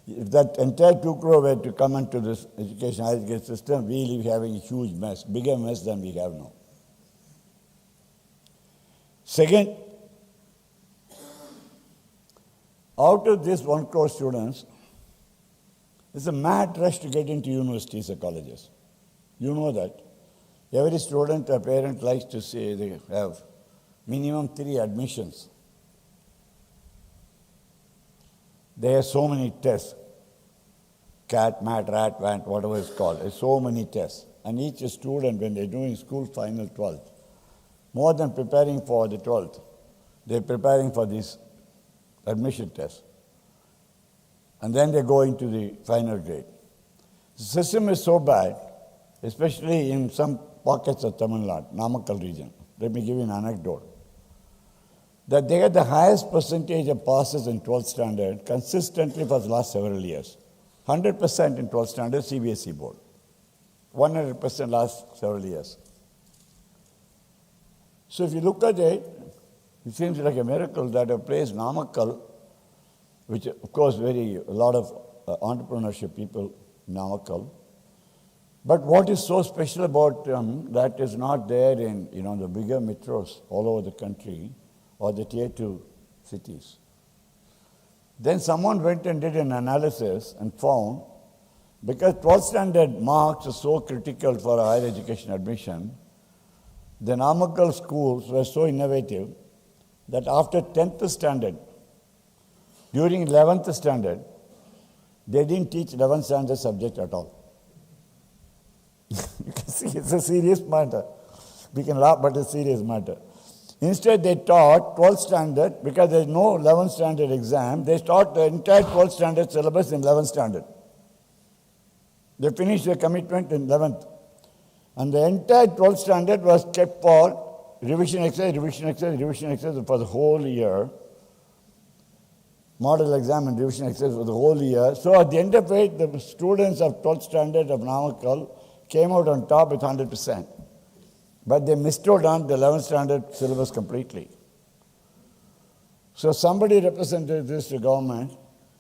If that entire 2 crore were to come into this higher education system, we will be having a huge mess, bigger mess than we have now. Second, out of these 1 crore students, there's a mad rush to get into universities or colleges. You know that. Every student or parent likes to say they have minimum 3 admissions. There are so many tests. CAT, MAT, RAT, WANT, whatever it's called. There's so many tests. And each student, when they're doing school final 12th, more than preparing for the 12th, they're preparing for these admission tests. And then they go into the final grade. The system is so bad, especially in some pockets of Tamil Nadu, Namakkal region. Let me give you an anecdote. That they get the highest percentage of passes in 12th standard consistently for the last several years. 100% in 12th standard CBSE board. 100% last several years. So if you look at it, it seems like a miracle that a place, Namakkal, which of course a lot of entrepreneurship people, Namakkal. But what is so special about that is not there in the bigger metros all over the country or the tier 2 cities. Then someone went and did an analysis and found, because 12th standard marks are so critical for higher education admission, the Namakkal schools were so innovative that after 10th standard, during 11th standard, they didn't teach 11th standard subject at all. You can see it's a serious matter. We can laugh, but it's a serious matter. Instead, they taught 12th standard, because there is no 11th standard exam, they taught the entire 12th standard syllabus in 11th standard. They finished their commitment in 11th. And the entire 12th standard was kept for revision exercise for the whole year. Model exam and revision exercise for the whole year. So at the end of it, the students of 12th standard of Namakkal came out on top with 100%. But they missed out on the 11th standard syllabus completely. So somebody represented this to government,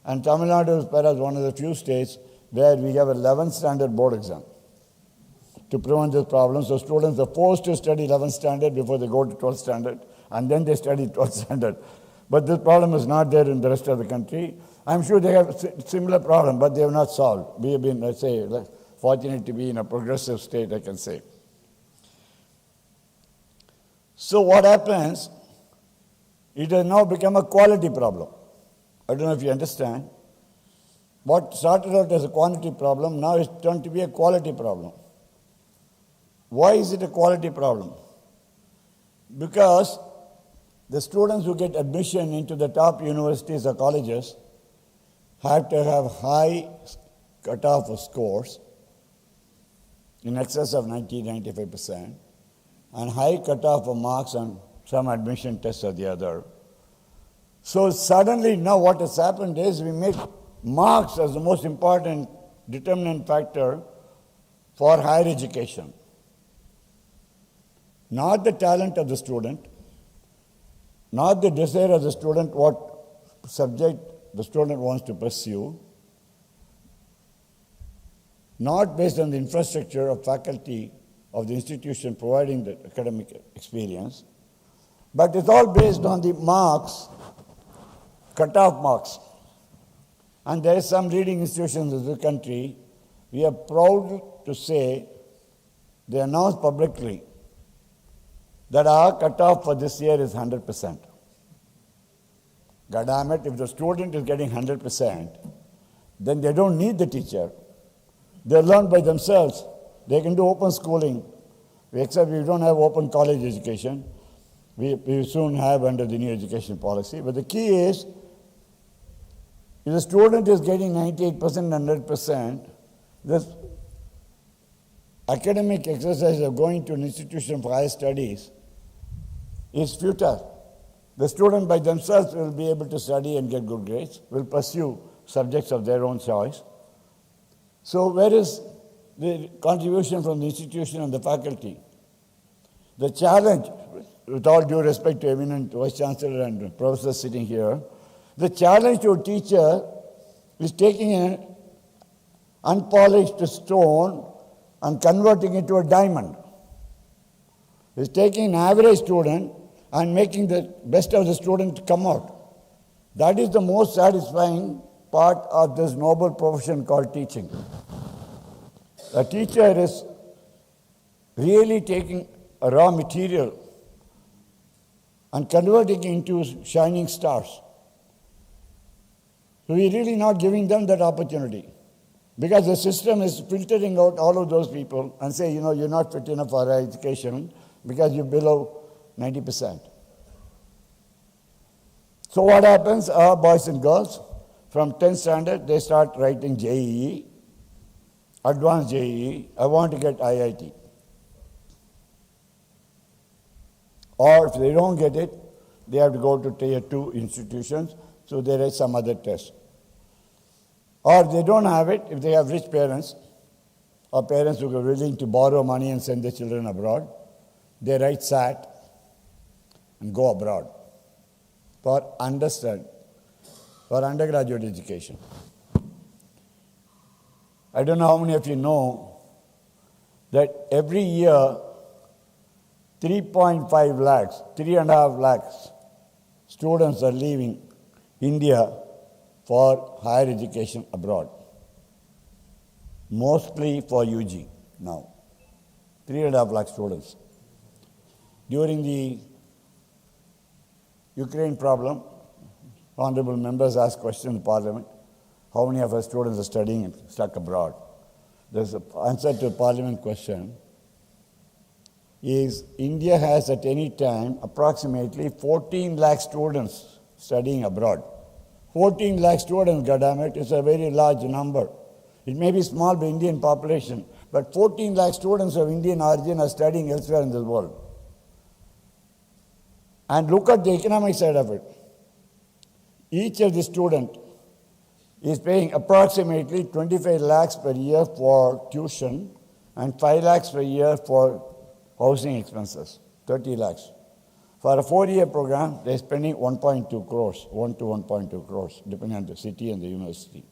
and Tamil Nadu is perhaps one of the few states where we have 11th standard board exam to prevent this problem. So students are forced to study 11th standard before they go to 12th standard, and then they study 12th standard. But this problem is not there in the rest of the country. I'm sure they have a similar problem, but they have not solved. We have been, let's say, fortunate to be in a progressive state, I can say. So what happens, it has now become a quality problem. I don't know if you understand. What started out as a quantity problem, now it's turned to be a quality problem. Why is it a quality problem? Because the students who get admission into the top universities or colleges have to have high cutoff of scores, in excess of 90-95%, and high cutoff of marks on some admission tests or the other. So suddenly now what has happened is we make marks as the most important determinant factor for higher education. Not the talent of the student, not the desire of the student, what subject the student wants to pursue, not based on the infrastructure of faculty of the institution providing the academic experience, but it's all based on the marks, cut-off marks. And there are some leading institutions in the country, we are proud to say, they announced publicly that our cut-off for this year is 100%. God damn it, if the student is getting 100%, then they don't need the teacher. They learn by themselves. They can do open schooling, except we don't have open college education. We soon have under the new education policy. But the key is, if the student is getting 98%, 100%, this academic exercise of going to an institution for higher studies is futile. The student by themselves will be able to study and get good grades, will pursue subjects of their own choice. So where is the contribution from the institution and the faculty? The challenge, with all due respect to eminent Vice Chancellor and professors sitting here, the challenge to a teacher is taking an unpolished stone and converting it to a diamond. It's taking an average student and making the best of the student come out. That is the most satisfying part of this noble profession called teaching. A teacher is really taking a raw material and converting it into shining stars. So we're really not giving them that opportunity, because the system is filtering out all of those people and say, you're not fit enough for higher education because you're below 90%. So what happens? Our boys and girls, from 10th standard, they start writing JEE, advanced JEE, I want to get IIT. Or if they don't get it, they have to go to tier 2 institutions, so they write some other test. Or if they don't have it, if they have rich parents, or parents who are willing to borrow money and send their children abroad, they write SAT, and go abroad for undergraduate education. I don't know how many of you know that every year 3.5 lakhs, 3.5 lakhs students are leaving India for higher education abroad. Mostly for UG now. 3.5 lakh students. During the Ukraine problem, honorable members asked questions in Parliament. How many of our students are studying and stuck abroad? There's an answer to a Parliament question. Is India has at any time approximately 14 lakh students studying abroad. 14 lakh students, goddammit, is a very large number. It may be small by Indian population, but 14 lakh students of Indian origin are studying elsewhere in the world. And look at the economic side of it. Each of the student is paying approximately 25 lakhs per year for tuition and 5 lakhs per year for housing expenses, 30 lakhs. For a 4-year program, they're spending 1.2 crores, 1 to 1.2 crores, depending on the city and the university.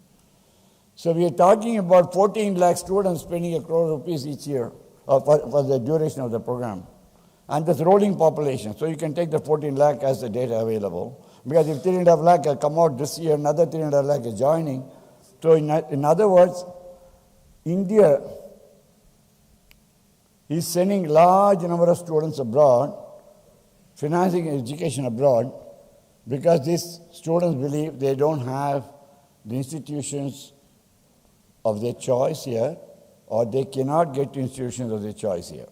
So we are talking about 14 lakh students spending a crore rupees each year for the duration of the program. And that's rolling population. So you can take the 14 lakh as the data available. Because if 3.5 lakh have come out this year, another 3.5 lakh is joining. So in other words, India is sending large number of students abroad, financing education abroad, because these students believe they don't have the institutions of their choice here, or they cannot get to institutions of their choice here.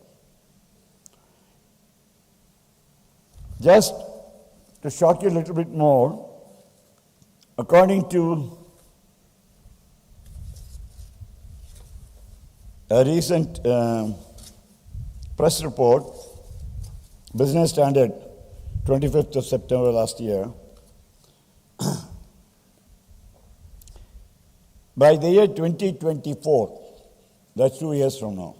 Just to shock you a little bit more, according to a recent press report, Business Standard, 25th of September last year, by the year 2024, that's 2 years from now,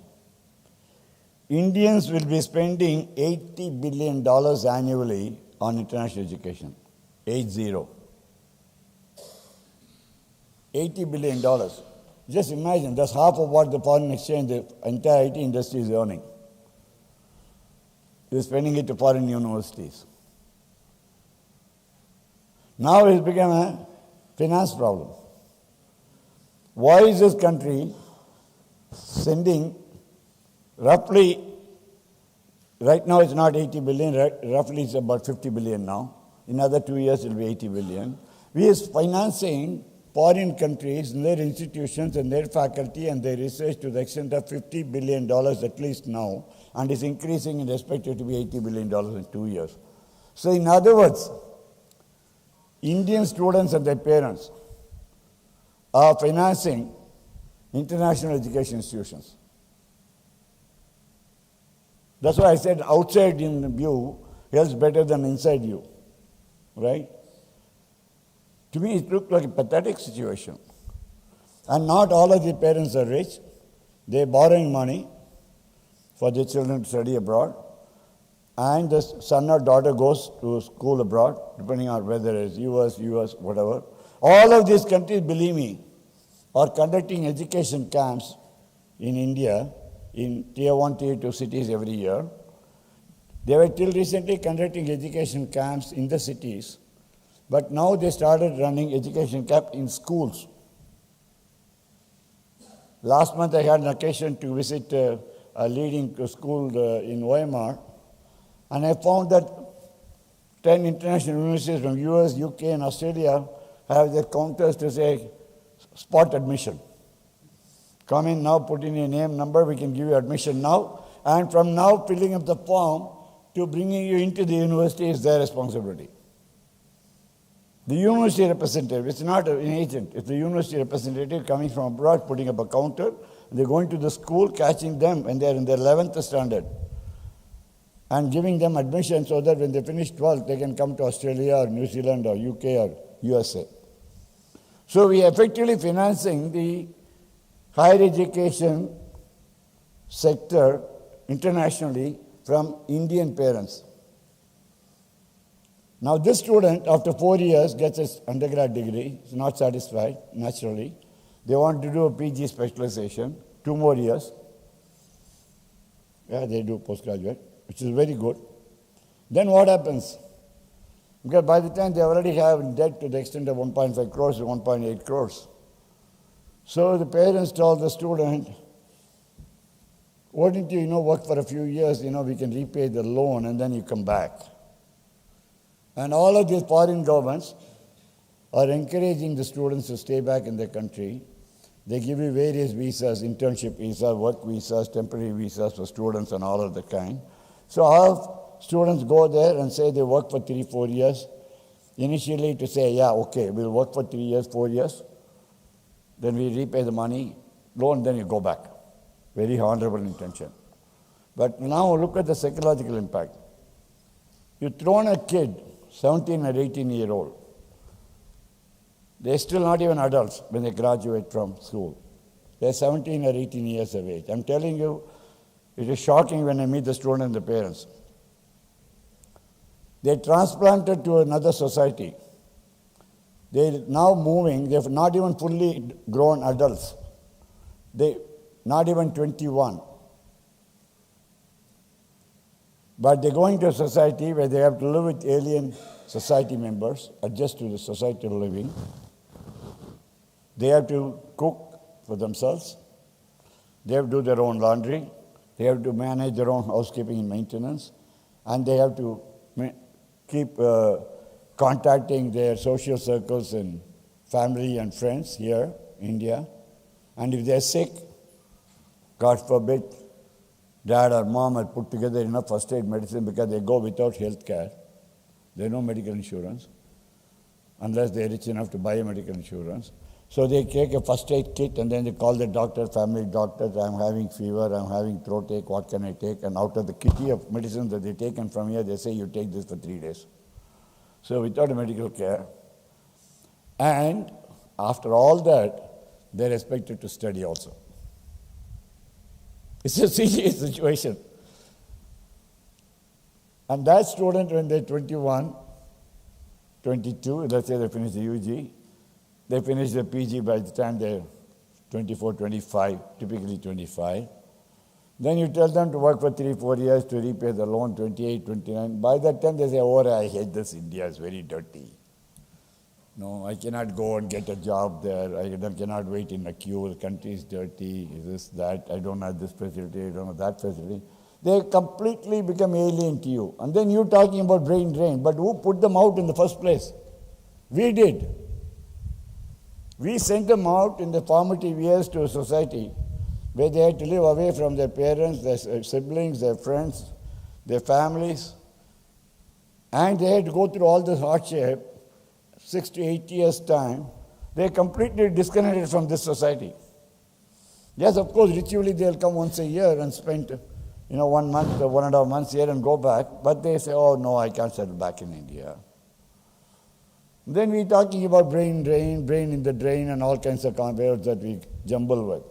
Indians will be spending $80 billion annually on international education. 80. $80 billion. Just imagine, that's half of what the foreign exchange, the entire IT industry is earning. You're spending it to foreign universities. Now it's become a finance problem. Why is this country sending roughly, right now it's not 80 billion, roughly it's about 50 billion now. In another 2 years it will be 80 billion. We are financing foreign countries and their institutions and their faculty and their research to the extent of $50 billion at least now, and is increasing and expected to be $80 billion in 2 years. So in other words, Indian students and their parents are financing international education institutions. That's why I said outside in view is better than inside view, right? To me, it looked like a pathetic situation. And not all of the parents are rich. They're borrowing money for their children to study abroad. And the son or daughter goes to school abroad, depending on whether it's US, whatever. All of these countries, believe me, are conducting education camps in India, in tier 1, tier 2 cities every year. They were till recently conducting education camps in the cities, but now they started running education camp in schools. Last month I had an occasion to visit a leading school in OMR, and I found that 10 international universities from US, UK and Australia have their counters to say spot admission. Come in now, put in your name, number, we can give you admission now. And from now, filling up the form to bringing you into the university is their responsibility. The university representative, it's not an agent, it's the university representative coming from abroad, putting up a counter. They're going to the school, catching them when they're in their 11th standard, and giving them admission so that when they finish 12th, they can come to Australia or New Zealand or UK or USA. So we are effectively financing the higher education sector internationally from Indian parents. Now this student, after 4 years, gets his undergrad degree. He's not satisfied, naturally. They want to do a PG specialization, 2 more years. Yeah, they do postgraduate, which is very good. Then what happens? Because by the time they already have debt to the extent of 1.5 crores to 1.8 crores. So the parents told the student, why don't you, work for a few years, we can repay the loan and then you come back. And all of these foreign governments are encouraging the students to stay back in their country. They give you various visas, internship visas, work visas, temporary visas for students and all of the kind. So our students go there and say they work for 3-4 years. Initially to say, yeah, okay, we'll work for 3 years, 4 years. Then we repay the money, loan, then you go back. Very honorable intention. But now look at the psychological impact. You thrown a kid, 17 or 18-year-old. They're still not even adults when they graduate from school. They're 17 or 18 years of age. I'm telling you, it is shocking when I meet the student and the parents. They're transplanted to another society. They're now moving, they're not even fully grown adults. They're not even 21. But they're going to a society where they have to live with alien society members, adjust to the societal living. They have to cook for themselves. They have to do their own laundry. They have to manage their own housekeeping and maintenance. And they have to keep contacting their social circles and family and friends here, India. And if they're sick, God forbid, dad or mom have put together enough first aid medicine because they go without health care. There's no medical insurance, unless they're rich enough to buy a medical insurance. So they take a first aid kit and then they call the doctor, family doctor, I'm having fever, I'm having throat ache, what can I take? And out of the kitty of medicines that they've taken from here, they say you take this for 3 days. So without a medical care. And after all that, they're expected to study also. It's a serious situation. And that student, when they're 21, 22, let's say they finish the UG, they finish the PG by the time they're 24, 25, typically 25. Then you tell them to work for 3-4 years to repay the loan, 28, 29. By that time they say, oh, I hate this, India is very dirty. No, I cannot go and get a job there. I cannot wait in a queue. The country is dirty, this, that. I don't have this facility, I don't have that facility. They completely become alien to you. And then you're talking about brain drain. But who put them out in the first place? We did. We sent them out in the formative years to a society where they had to live away from their parents, their siblings, their friends, their families. And they had to go through all this hardship, 6 to 8 years' time. They're completely disconnected from this society. Yes, of course, ritually they'll come once a year and spend 1 month or 1.5 months here and go back. But they say, oh, no, I can't settle back in India. Then we're talking about brain drain, brain in the drain, and all kinds of words that we jumble with.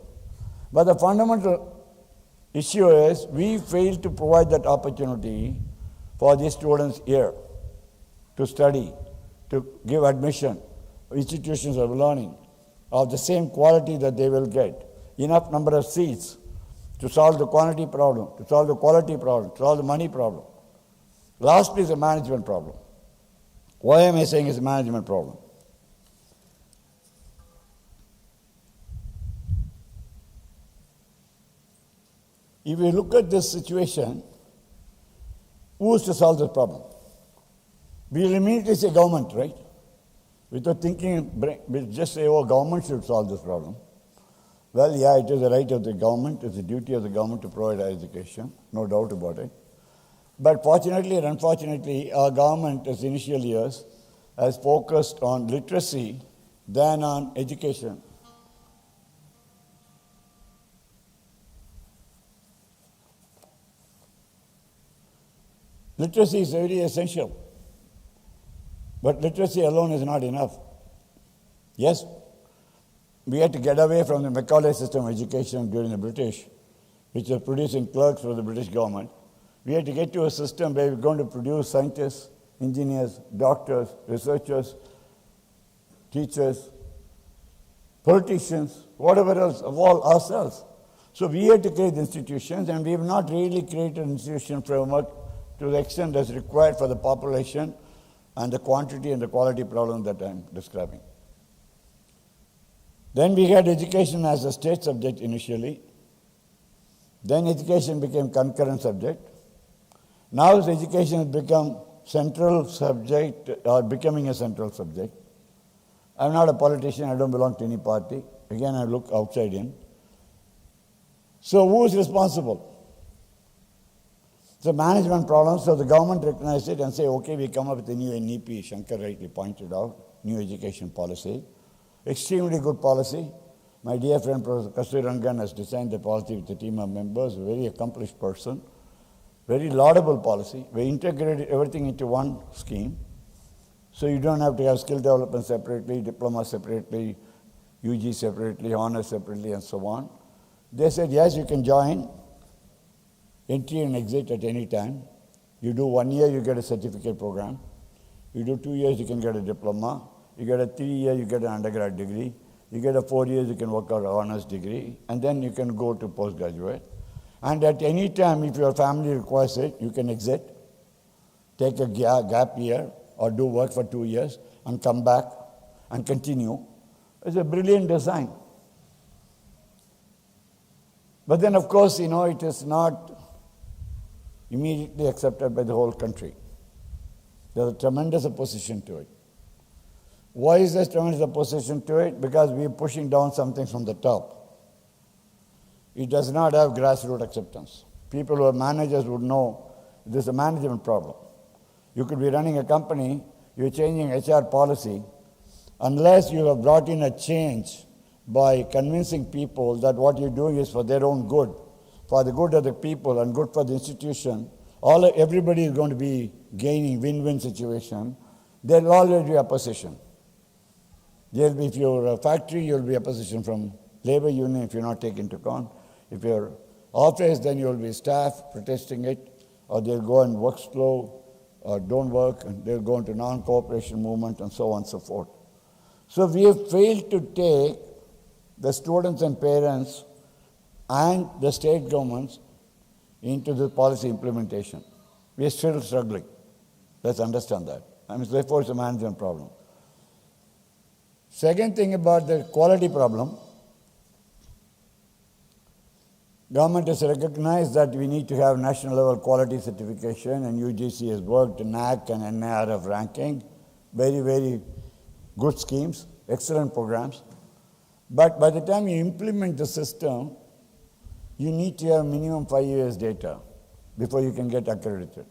But the fundamental issue is we fail to provide that opportunity for these students here to study, to give admission, institutions of learning of the same quality that they will get, enough number of seats to solve the quantity problem, to solve the quality problem, to solve the money problem. Lastly is a management problem. Why am I saying it's a management problem? If you look at this situation, who is to solve the problem? We'll immediately say government, right? Without thinking, we'll just say, oh, government should solve this problem. Well, yeah, it is the right of the government, it's the duty of the government to provide education, no doubt about it. But fortunately or unfortunately, our government, as initial years, has focused on literacy than on education. Literacy is very essential. But literacy alone is not enough. Yes, we had to get away from the Macaulay system of education during the British, which was producing clerks for the British government. We had to get to a system where we're going to produce scientists, engineers, doctors, researchers, teachers, politicians, whatever else, of all ourselves. So we had to create institutions, and we have not really created an institution framework to the extent that's required for the population and the quantity and the quality problem that I'm describing. Then we had education as a state subject initially. Then education became concurrent subject. Now education has become central subject, or becoming a central subject. I'm not a politician, I don't belong to any party. Again, I look outside in. So who is responsible? It's a management problem, so the government recognized it and say, okay, we come up with a new NEP, Shankar rightly pointed out, new education policy. Extremely good policy. My dear friend Professor Kasturirangan has designed the policy with a team of members, a very accomplished person, very laudable policy. We integrated everything into one scheme. So you don't have to have skill development separately, diploma separately, UG separately, honors separately, and so on. They said, yes, you can join, entry and exit at any time. You do 1 year, you get a certificate program. You do 2 years, you can get a diploma. You get a 3 year, you get an undergrad degree. You get a 4 years, you can work out an honors degree. And then you can go to postgraduate. And at any time, if your family requires it, you can exit, take a gap year, or do work for 2 years, and come back and continue. It's a brilliant design. But then, of course, it is not immediately accepted by the whole country. There's a tremendous opposition to it. Why is there tremendous opposition to it? Because we are pushing down something from the top. It does not have grassroots acceptance. People who are managers would know this is a management problem. You could be running a company, you're changing HR policy, unless you have brought in a change by convincing people that what you're doing is for their own good, for the good of the people and good for the institution. Everybody is going to be gaining win-win situation. There will always be opposition. If you're a factory, you'll be opposition from labor union if you're not taken into account. If you're office, then you'll be staff protesting it, or they'll go and work slow, or don't work, and they'll go into non-cooperation movement, and so on and so forth. So we have failed to take the students and parents and the state governments into the policy implementation. We are still struggling. Let's understand that. Therefore, it's a management problem. Second thing about the quality problem, government has recognized that we need to have national level quality certification, and UGC has worked NAC and NIRF ranking. Very, very good schemes, excellent programs. But by the time you implement the system, you need to have minimum 5 years data before you can get accredited.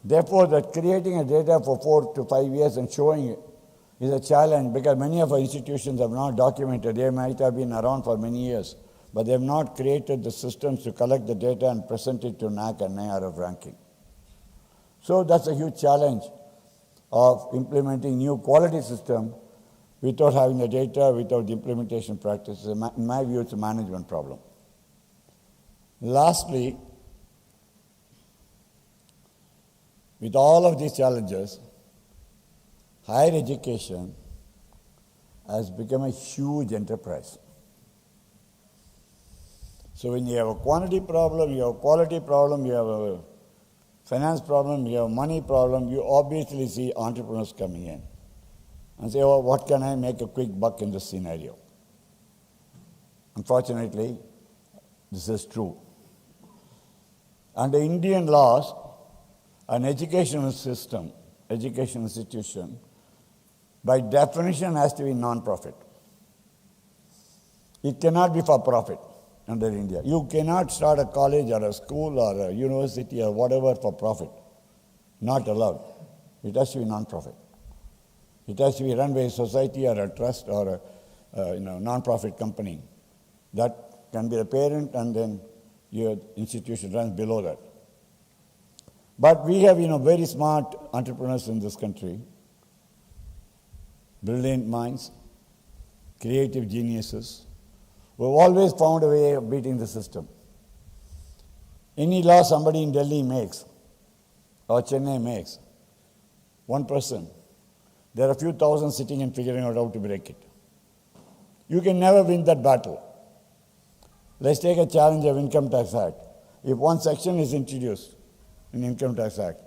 Therefore, that creating a data for 4 to 5 years and showing it is a challenge, because many of our institutions have not documented. They might have been around for many years, but they have not created the systems to collect the data and present it to NAC and NIRF ranking. So that's a huge challenge of implementing new quality system without having the data, without the implementation practices. In my view, it's a management problem. Lastly, with all of these challenges, higher education has become a huge enterprise. So when you have a quantity problem, you have a quality problem, you have a finance problem, you have a money problem, you obviously see entrepreneurs coming in and say, oh, what can I make a quick buck in this scenario? Unfortunately, this is true. Under Indian laws, an educational system, education institution, by definition has to be non-profit. It cannot be for profit under India. You cannot start a college or a school or a university or whatever for profit. Not allowed. It has to be non-profit. It has to be run by a society or a trust or a non-profit company. That can be the parent, and then your institution runs below that. But we have very smart entrepreneurs in this country, brilliant minds, creative geniuses, who have always found a way of beating the system. Any law somebody in Delhi makes or Chennai makes, one person. There are a few thousand sitting and figuring out how to break it. You can never win that battle. Let's take a challenge of Income Tax Act. If one section is introduced in Income Tax Act,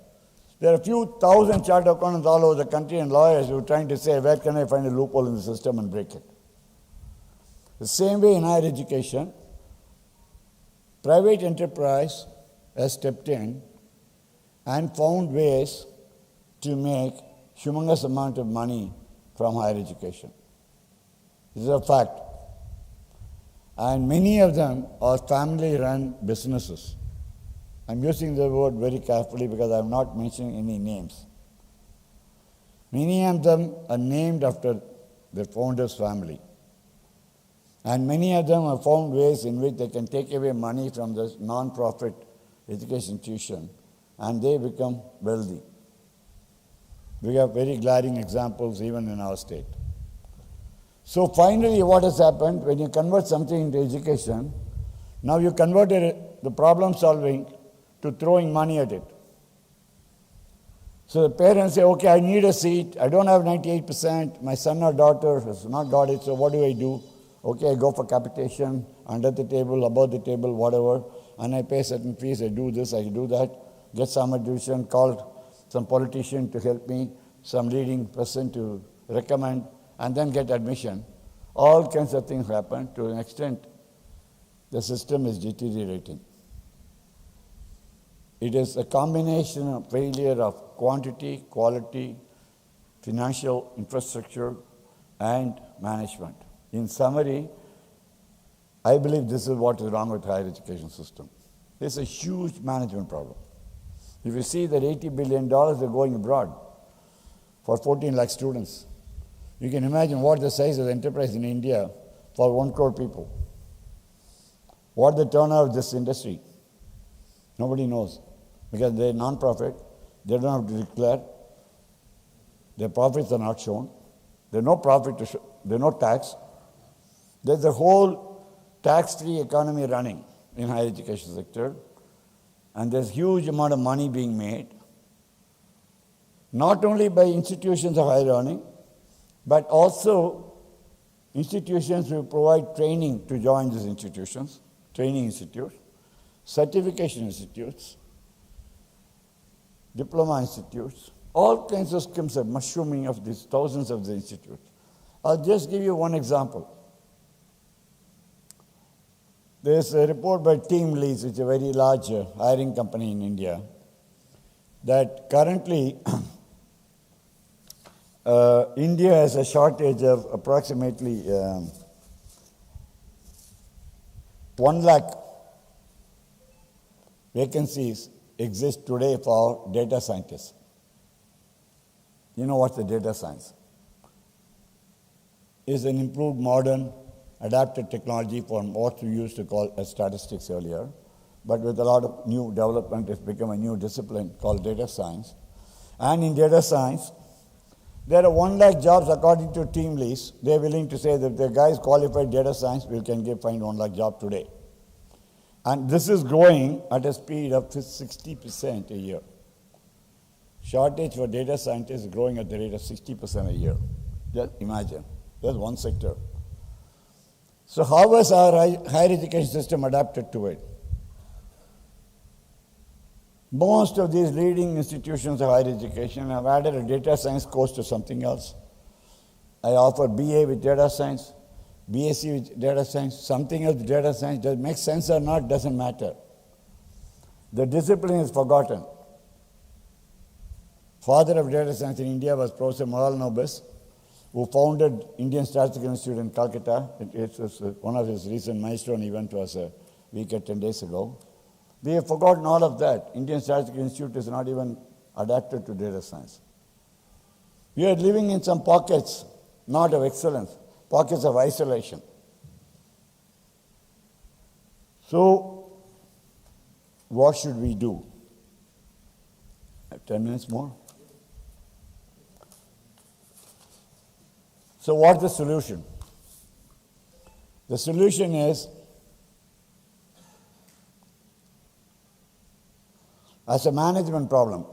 there are a few thousand chartered accountants all over the country and lawyers who are trying to say, where can I find a loophole in the system and break it? The same way in higher education, private enterprise has stepped in and found ways to make humongous amount of money from higher education. This is a fact. And many of them are family-run businesses. I'm using the word very carefully because I'm not mentioning any names. Many of them are named after the founder's family. And many of them have found ways in which they can take away money from this non-profit education institution and they become wealthy. We have very glaring examples even in our state. So finally what has happened, when you convert something into education, now you converted the problem solving to throwing money at it. So the parents say, okay, I need a seat, I don't have 98%, my son or daughter has not got it, so what do I do? Okay, I go for capitation, under the table, above the table, whatever, and I pay certain fees, I do this, I do that, get some addition, call some politician to help me, some leading person to recommend, and then get admission. All kinds of things happen. To an extent, the system is deteriorating. It is a combination of failure of quantity, quality, financial infrastructure, and management. In summary, I believe this is what is wrong with higher education system. There's a huge management problem. If you see that $80 billion are going abroad for 14 lakh students, you can imagine what the size of the enterprise in India for 1 crore people. What the turnover of this industry? Nobody knows. Because they're non-profit, they don't have to declare, their profits are not shown, there's no profit to show, there's no tax. There's a whole tax-free economy running in higher education sector, and there's huge amount of money being made, not only by institutions of higher learning, but also institutions who provide training to join these institutions, training institutes, certification institutes, diploma institutes, all kinds of schemes are mushrooming of these thousands of the institutes. I'll just give you one example. There's a report by Team Lease, which is a very large hiring company in India, that currently India has a shortage of approximately 1 lakh vacancies exist today for data scientists. You know what's the data science? It's an improved, modern, adapted technology from what we used to call as statistics earlier, but with a lot of new development, it's become a new discipline called data science. And in data science, there are 1 lakh jobs according to Team Lease. They're willing to say that if the guy is qualified data science, we can find 1 lakh job today. And this is growing at a speed of 60% a year. Shortage for data scientists is growing at the rate of 60% a year. Just imagine. That's one sector. So how has our higher education system adapted to it? Most of these leading institutions of higher education have added a data science course to something else. I offer BA with data science, BSc with data science, something else with data science. Does it make sense or not doesn't matter. The discipline is forgotten. Father of data science in India was Professor Moral Nobis, who founded Indian Statistical Institute in Calcutta. It was one of his recent milestone event was a week or 10 days ago. We have forgotten all of that. Indian Statistical Institute is not even adapted to data science. We are living in some pockets, not of excellence, pockets of isolation. So, what should we do? I have 10 minutes more. So what's the solution? The solution is, as a management problem,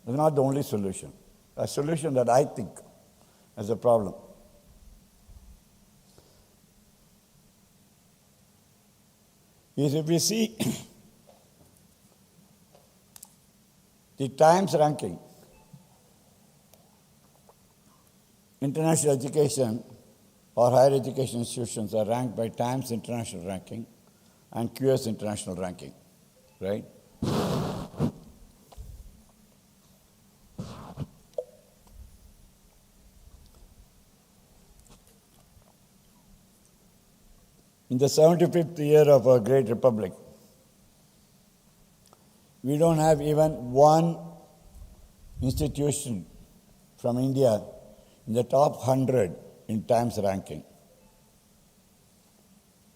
it's not the only solution. a solution that I think is a problem. Is if we see the Times ranking, international education or higher education institutions are ranked by Times International Ranking and QS International Ranking, right? In the 75th year of our great republic, we don't have even one institution from India in the top 100 in Times ranking.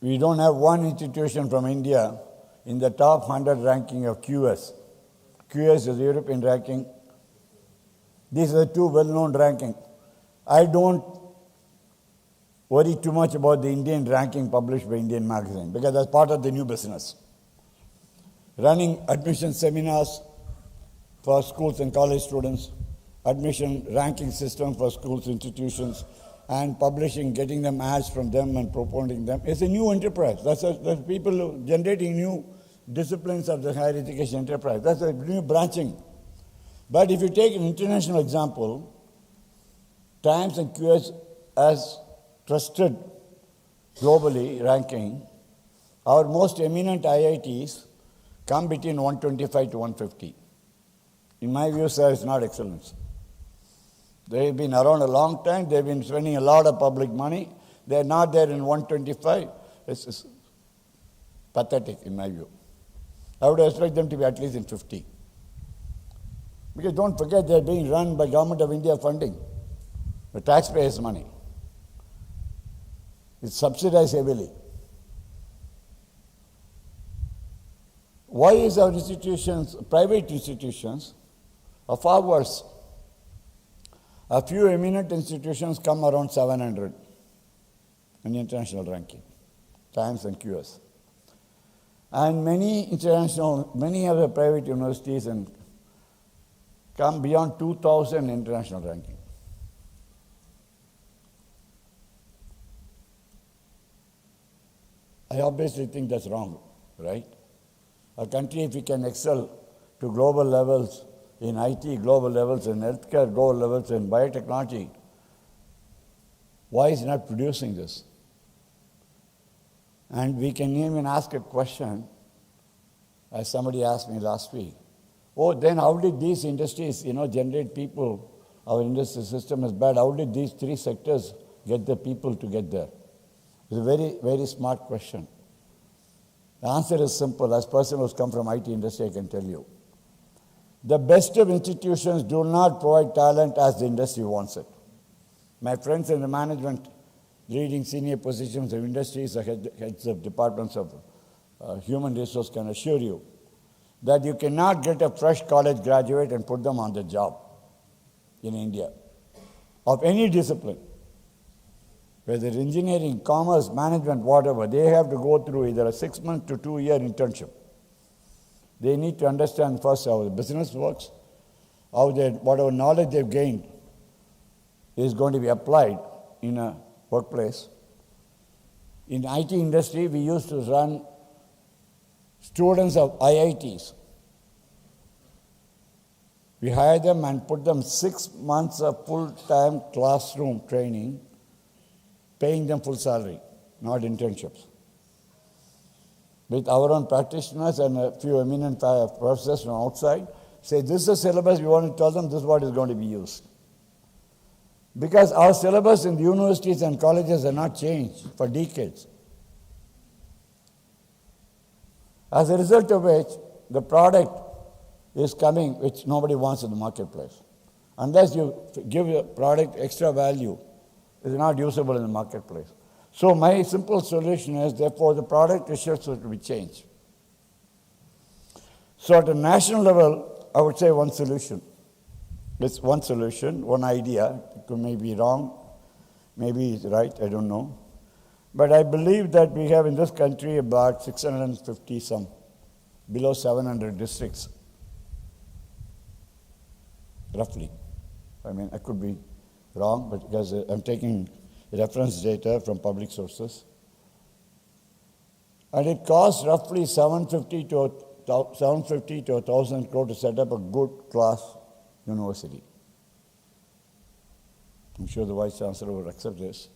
We don't have one institution from India in the top 100 ranking of QS. QS is the European ranking. These are the two well-known rankings. I don't worry too much about the Indian ranking published by Indian magazine because that's part of the new business. Running admission seminars for schools and college students, admission ranking system for schools, institutions, and publishing, getting them ads from them and promoting them. It's a new enterprise. That's people generating new disciplines of the higher education enterprise. That's a new branching. But if you take an international example, Times and QS as trusted globally ranking, our most eminent IITs come between 125 to 150. In my view, sir, it's not excellence. They've been around a long time. They've been spending a lot of public money. They're not there in 125. It's pathetic, in my view. I would expect them to be at least in 50. Because don't forget, they're being run by Government of India funding, the taxpayers' money. It's subsidized heavily. Why is our institutions, private institutions, are far worse? A few eminent institutions come around 700 in international ranking, Times and QS. And many of the private universities come beyond 2,000 international ranking. I obviously think that's wrong, right? A country, if it can excel to global levels in IT, global levels in healthcare, global levels in biotechnology, why is it not producing this? And we can even ask a question, as somebody asked me last week. Oh, then how did these industries, generate people? Our industry system is bad. How did these three sectors get the people to get there? It's a very, very smart question. The answer is simple. As a person who's come from IT industry, I can tell you. The best of institutions do not provide talent as the industry wants it. My friends in the management, leading senior positions of industries, heads of departments of human resource can assure you that you cannot get a fresh college graduate and put them on the job in India of any discipline. Whether engineering, commerce, management, whatever, they have to go through either a 6-month to 2-year internship. They need to understand first how the business works, how whatever knowledge they've gained is going to be applied in a workplace. In IT industry, we used to run students of IITs. We hire them and put them 6 months of full-time classroom training, paying them full salary, not internships. With our own practitioners and a few eminent professors from outside, say this is the syllabus, we want to tell them this is what is going to be used. Because our syllabus in the universities and colleges are not changed for decades. As a result of which, the product is coming which nobody wants in the marketplace. Unless you give a product extra value, it's not usable in the marketplace. So my simple solution is, therefore, the product is sure to be changed. So at a national level, I would say one solution. It's one solution, one idea. It may be wrong, maybe it's right, I don't know. But I believe that we have in this country about 650 some, below 700 districts, roughly. I mean, I could be wrong, but because I'm taking reference data from public sources. And it costs roughly 750 to 1,000 crore to set up a good class university. I'm sure the Vice Chancellor would accept this.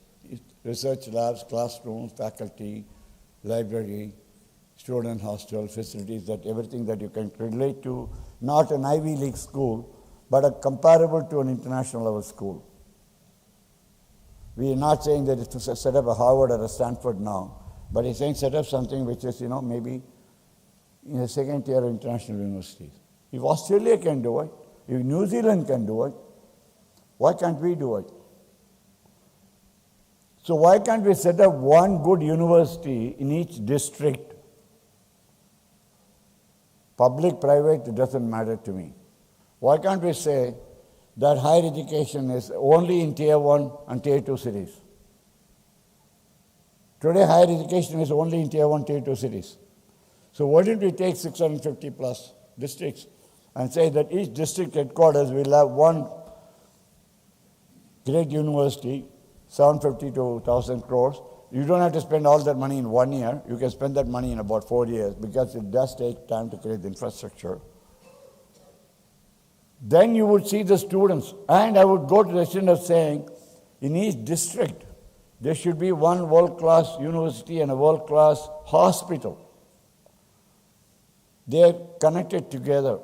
Research labs, classrooms, faculty, library, student hostel, facilities, that everything that you can relate to, not an Ivy League school, but a comparable to an international level school. We are not saying that it's to set up a Harvard or a Stanford now, but he's saying set up something which is, maybe in the second tier of international universities. If Australia can do it, if New Zealand can do it, why can't we do it? So why can't we set up one good university in each district? Public, private, it doesn't matter to me. Why can't we say that higher education is only in Tier 1 and Tier 2 cities? Today, higher education is only in Tier 1, Tier 2 cities. So why don't we take 650 plus districts and say that each district headquarters will have one great university, 750 to 1,000 crores. You don't have to spend all that money in 1 year. You can spend that money in about 4 years because it does take time to create the infrastructure. Then you would see the students. And I would go to the extent of saying, in each district, there should be one world-class university and a world-class hospital. They're connected together.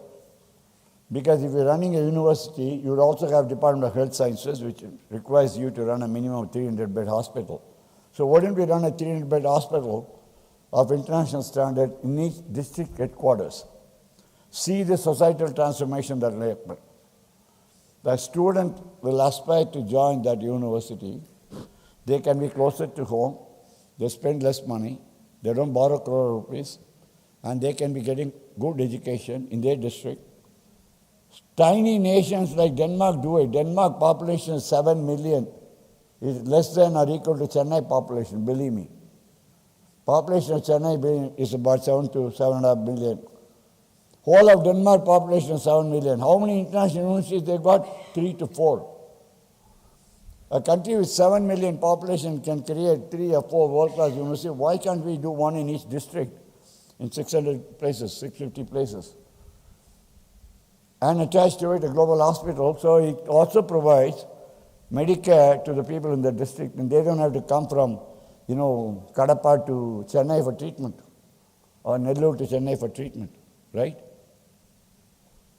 Because if you're running a university, you would also have Department of Health Sciences, which requires you to run a minimum of 300-bed hospital. So why don't we run a 300-bed hospital of international standard in each district headquarters? See the societal transformation that will happen. The student will aspire to join that university. They can be closer to home. They spend less money. They don't borrow crore rupees. And they can be getting good education in their district. Tiny nations like Denmark do it. Denmark population is 7 million. It's less than or equal to Chennai population, believe me. Population of Chennai is about 7 to 7.5 million. Whole of Denmark population is 7 million. How many international universities they got? 3 to 4. A country with 7 million population can create 3 or 4 world-class universities. Why can't we do one in each district in 600 places, 650 places? And attached to it a global hospital, so it also provides Medicare to the people in the district, and they don't have to come from, Kadapa to Chennai for treatment, or Nadu to Chennai for treatment, right?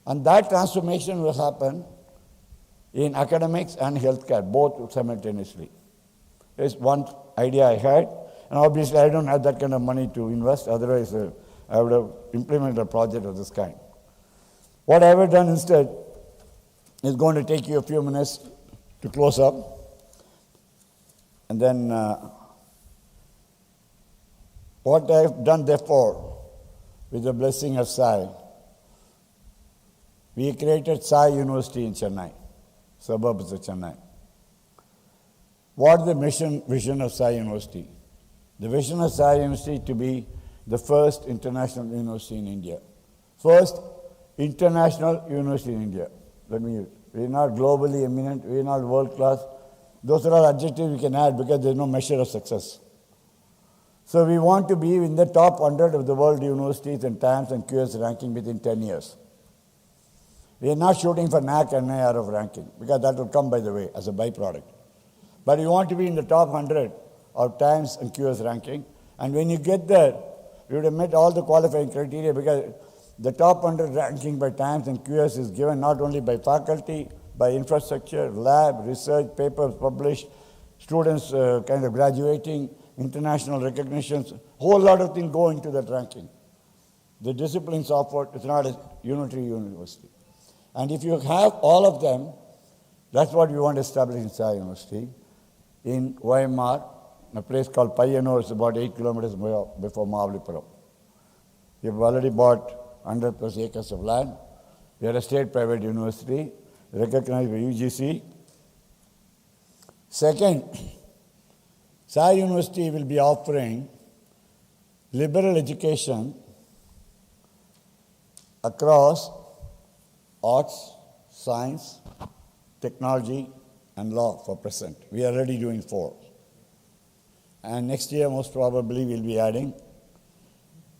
And that transformation will happen in academics and healthcare, both simultaneously. It's one idea I had, and obviously I don't have that kind of money to invest, otherwise I would have implemented a project of this kind. What I have done instead is going to take you a few minutes to close up. And then what I have done therefore, with the blessing of Sai, we created Sai University in Chennai, suburbs of Chennai. What is the vision of Sai University? The vision of Sai University to be the first international university in India. First international university in India. We're not globally eminent, we're not world class. Those are all adjectives we can add because there's no measure of success. So we want to be in the top 100 of the world universities and Times and QS ranking within 10 years. We are not shooting for NAC and NIR of ranking because that will come by the way as a byproduct. But we want to be in the top 100 of Times and QS ranking. And when you get there, you would have met all the qualifying criteria because the top 100 ranking by Times and QS is given not only by faculty, by infrastructure, lab, research, papers published, students kind of graduating, international recognitions, whole lot of things go into that ranking. The disciplines offered, it's not a unitary university. And if you have all of them, that's what we want to establish in Sai University. In Weimar, a place called Payyanur, is about 8 kilometers before Mahabalipuram. We've already bought 100 plus acres of land. We are a state-private university, recognized by UGC. Second, Sai University will be offering liberal education across arts, science, technology, and law for present. We are already doing 4. And next year, most probably, we'll be adding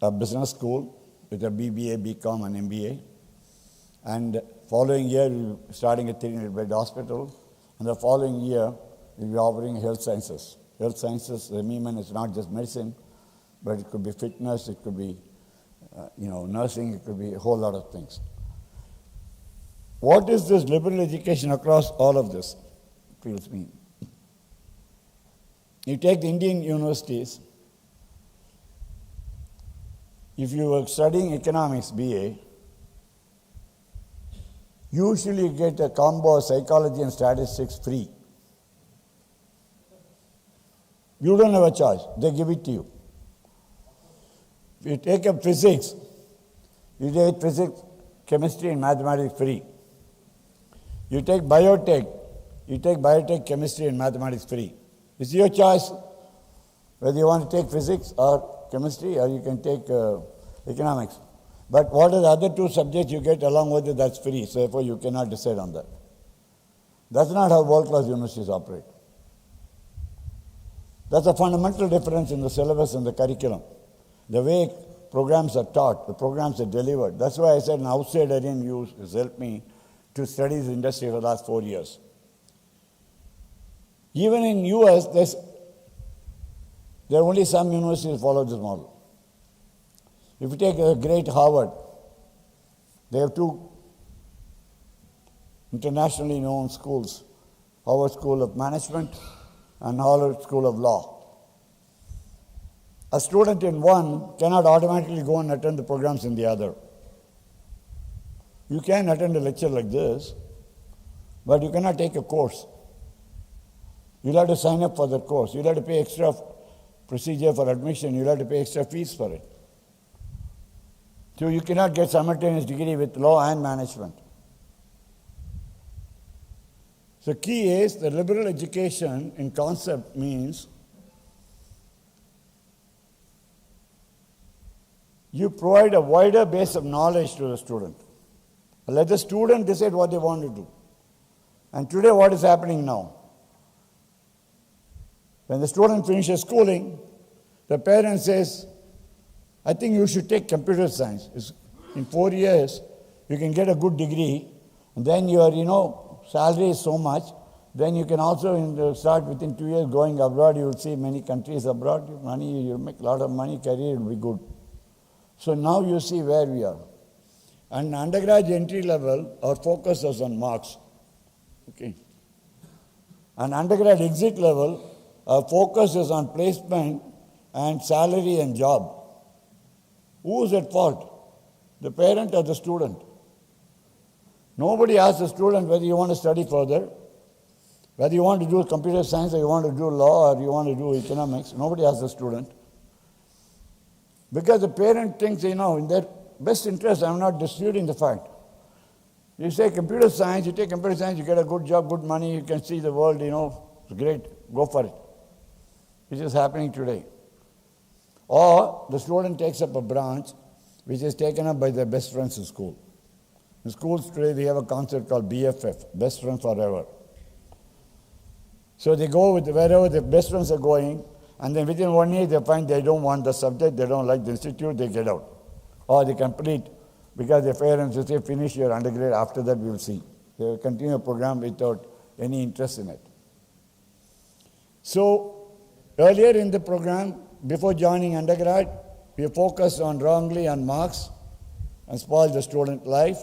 a business school with a BBA, BCom, and MBA. And following year, we'll be starting a 300-bed hospital. And the following year, we'll be offering health sciences. Health sciences, the meaning is not just medicine, but it could be fitness, it could be nursing, it could be a whole lot of things. What is this liberal education across all of this fields mean? You take the Indian universities, if you were studying economics BA, usually you get a combo of psychology and statistics free. You don't have a choice, they give it to you. If you take up physics, you take physics, chemistry, and mathematics free. You take biotech, chemistry, and mathematics free. It's your choice whether you want to take physics or chemistry, or you can take economics. But what are the other 2 subjects you get along with it, that's free, so therefore you cannot decide on that. That's not how world-class universities operate. That's a fundamental difference in the syllabus and the curriculum. The way programs are taught, the programs are delivered. That's why I said an outside Indian view has helped me to study this industry for the last 4 years. Even in US, there are only some universities follow this model. If you take a great Harvard, they have 2 internationally known schools, Harvard School of Management and Harvard School of Law. A student in one cannot automatically go and attend the programs in the other. You can attend a lecture like this, but you cannot take a course. You'll have to sign up for the course. You'll have to pay extra procedure for admission. You'll have to pay extra fees for it. So you cannot get simultaneous degree with law and management. So key is the liberal education in concept means you provide a wider base of knowledge to the student. Let the student decide what they want to do. And today what is happening now? When the student finishes schooling, the parent says, I think you should take computer science. In 4 years, you can get a good degree, and then your salary is so much, then you can also start within 2 years going abroad. You will see many countries abroad, you'll make a lot of money, career will be good. So now you see where we are. And undergrad entry level, our focus is on marks. Okay. And undergrad exit level, our focus is on placement and salary and job. Who is at fault? The parent or the student? Nobody asks the student whether you want to study further, whether you want to do computer science or you want to do law or you want to do economics. Nobody asks the student. Because the parent thinks, in their best interest, I'm not disputing the fact. You say computer science, you take computer science, you get a good job, good money, you can see the world, it's great, go for it. Which is happening today. Or the student takes up a branch which is taken up by their best friends in school. In schools today, we have a concept called BFF, best friends forever. So they go with wherever their best friends are going, and then within 1 year they find they don't want the subject, they don't like the institute, they get out. Or they complete, because their parents will say, finish your undergrad, after that we will see. They will continue a program without any interest in it. So, earlier in the program, before joining undergrad, we focused wrongly on marks and spoiled the student life.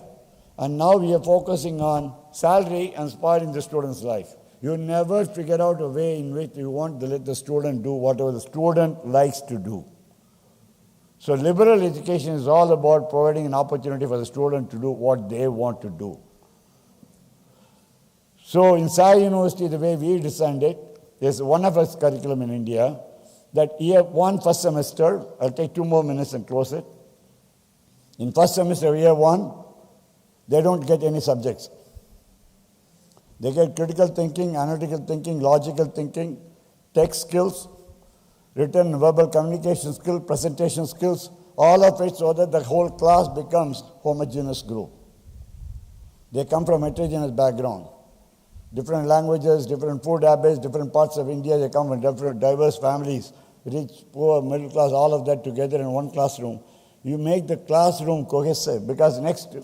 And now we are focusing on salary and spoiling the student's life. You never figure out a way in which you want to let the student do whatever the student likes to do. So liberal education is all about providing an opportunity for the student to do what they want to do. So in Sai University, the way we designed it, there's one of us curriculum in India that year 1 first semester, I'll take 2 more minutes and close it. In first semester, year 1, they don't get any subjects. They get critical thinking, analytical thinking, logical thinking, text skills, written and verbal communication skills, presentation skills, all of it so that the whole class becomes homogeneous group. They come from heterogeneous background. different languages, different food habits, different parts of India. They come from different diverse families, rich, poor, middle class, all of that together in one classroom. You make the classroom cohesive, because next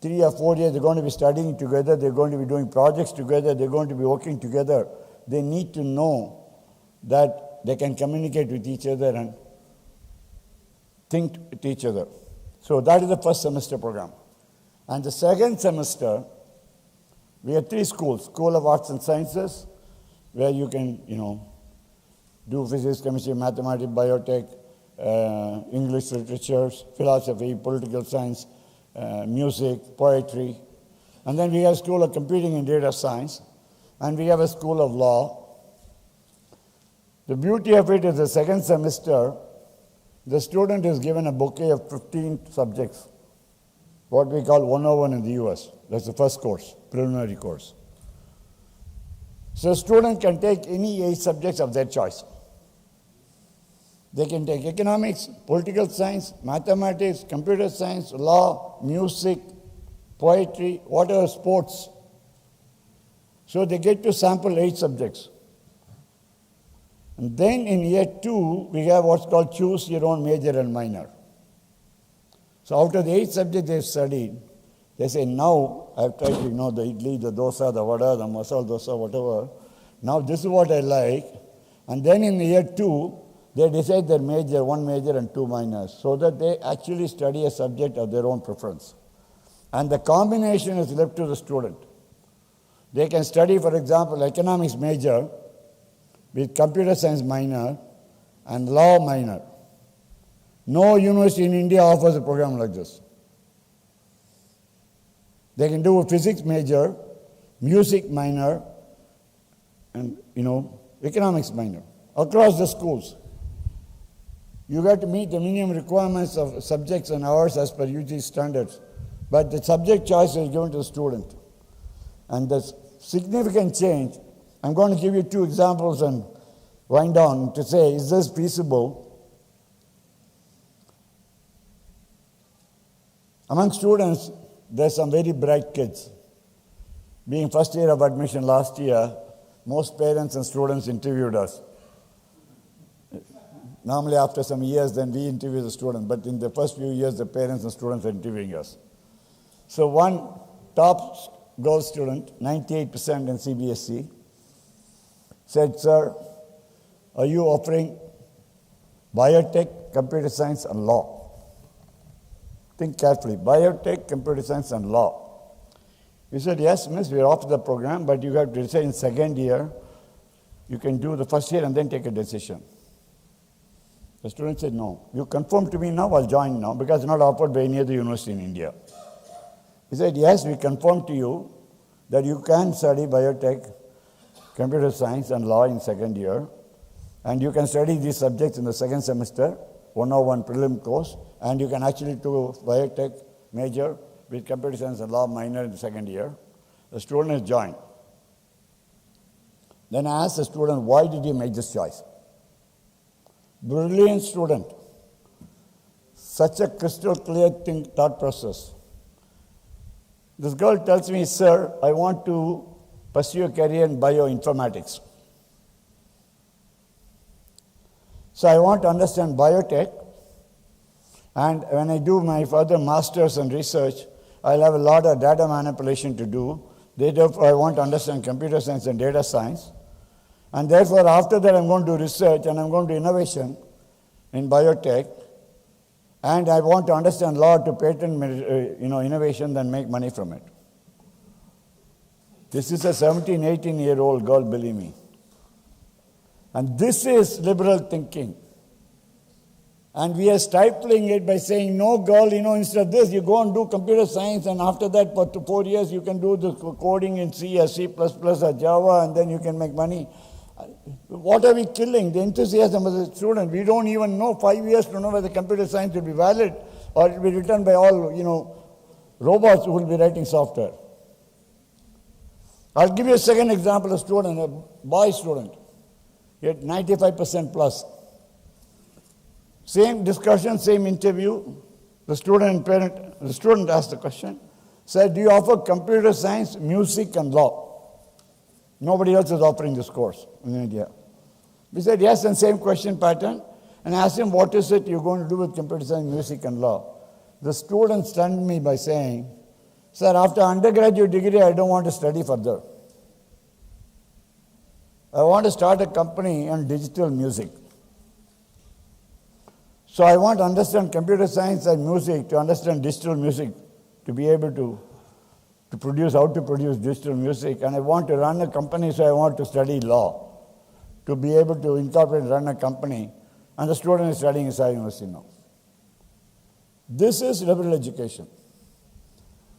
3 or 4 years they're going to be studying together, they're going to be doing projects together, they're going to be working together. They need to know that they can communicate with each other and think with each other. So that is the first semester program. And the second semester, we have 3 schools: School of Arts and Sciences, where you can, do physics, chemistry, mathematics, biotech, English literature, philosophy, political science, music, poetry. And then we have School of Computing and Data Science, and we have a School of Law. The beauty of it is the second semester, the student is given a bouquet of 15 subjects, what we call 101 in the US. That's the first course, preliminary course. So a student can take any 8 subjects of their choice. They can take economics, political science, mathematics, computer science, law, music, poetry, whatever, sports. So they get to sample 8 subjects. And then in year 2, we have what's called choose your own major and minor. So out of the 8 subjects they've studied, they say, now I've tried to, the idli, the dosa, the vada, the masala dosa, whatever. Now this is what I like. And then in year 2, they decide their major, 1 major and 2 minors, so that they actually study a subject of their own preference. And the combination is left to the student. They can study, for example, economics major with computer science minor and law minor. No university in India offers a program like this. They can do a physics major, music minor, and, economics minor across the schools. You got to meet the minimum requirements of subjects and hours as per UG standards. But the subject choice is given to the student. And the significant change, I'm going to give you 2 examples and wind down to say, is this feasible? Among students, there's some very bright kids. Being first year of admission last year, most parents and students interviewed us. Normally after some years, then we interview the students, but in the first few years, the parents and students are interviewing us. So one top girl student, 98% in CBSE, said, sir, are you offering biotech, computer science, and law? Think carefully, biotech, computer science, and law. We said, yes, miss, we are off the program, but you have to decide in second year. You can do the first year and then take a decision. The student said, no. You confirm to me now, I'll join now, because it's not offered by any other university in India. He said, yes, we confirm to you that you can study biotech, computer science, and law in second year, and you can study these subjects in the second semester, 101 prelim course, and you can actually do biotech major with computer science and law minor in the second year. The student has joined. Then I asked the student, why did you make this choice? Brilliant student. Such a crystal clear thought process. This girl tells me, sir, I want to pursue a career in bioinformatics. So I want to understand biotech, and when I do my further masters and research, I'll have a lot of data manipulation to do. Therefore, I want to understand computer science and data science. And therefore, after that, I'm going to do research and I'm going to do innovation in biotech. And I want to understand law to patent innovation, then make money from it. This is a 17, 18-year-old girl, believe me. And this is liberal thinking. And we are stifling it by saying, no, girl, instead of this, you go and do computer science, and after that, for 4 years, you can do the coding in C or C++ or Java, and then you can make money. What are we killing? The enthusiasm of the student. We don't even know 5 years to know whether computer science will be valid or it will be written by all, robots who will be writing software. I'll give you a second example of student, a boy student. He had 95% plus. Same discussion, same interview. The student asked the question, said, do you offer computer science, music, and law? Nobody else is offering this course in India. We said yes, and same question pattern, and asked him, what is it you're going to do with computer science, music, and law? The student stunned me by saying, sir, after undergraduate degree, I don't want to study further. I want to start a company on digital music. So I want to understand computer science and music, to understand digital music, to be able to produce, how to produce digital music. And I want to run a company, so I want to study law, to be able to incorporate and run a company. And the student is studying at Sai University now. This is liberal education.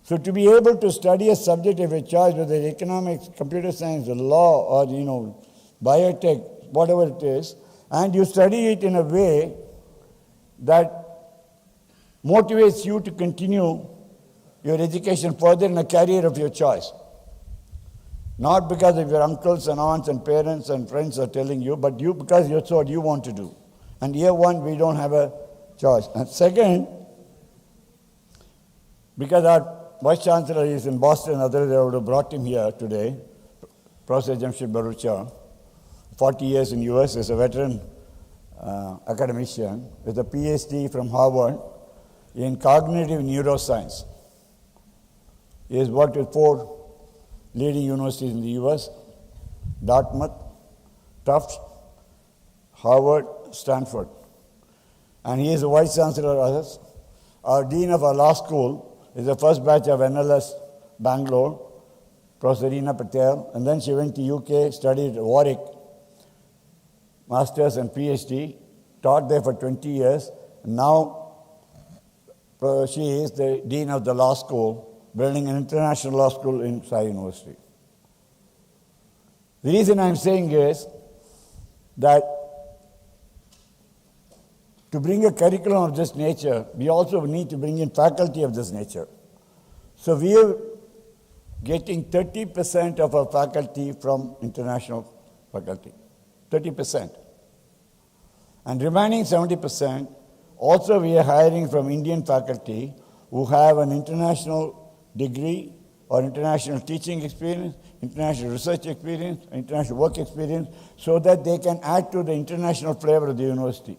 So to be able to study a subject of your choice, whether economics, computer science, law, or biotech, whatever it is, and you study it in a way that motivates you to continue your education further in a career of your choice. Not because of your uncles and aunts and parents and friends are telling you, but you, because that's what you want to do. And year one, we don't have a choice. And second, because our Vice Chancellor is in Boston, otherwise I would have brought him here today, Professor Jamshid Barucha, 40 years in US, is a veteran academician with a PhD from Harvard in cognitive neuroscience. He has worked with 4 leading universities in the US, Dartmouth, Tufts, Harvard, Stanford. And he is the Vice Chancellor of us. Our Dean of our law school is the first batch of NLS Bangalore, Professor Reena Patel, and then she went to UK, studied at Warwick, master's and PhD, taught there for 20 years, and now she is the Dean of the law school, building an international law school in Sai University. The reason I'm saying is that to bring a curriculum of this nature, we also need to bring in faculty of this nature. So we are getting 30% of our faculty from international faculty, 30%. And remaining 70%, also we are hiring from Indian faculty who have an international degree or international teaching experience, international research experience, international work experience, so that they can add to the international flavor of the university.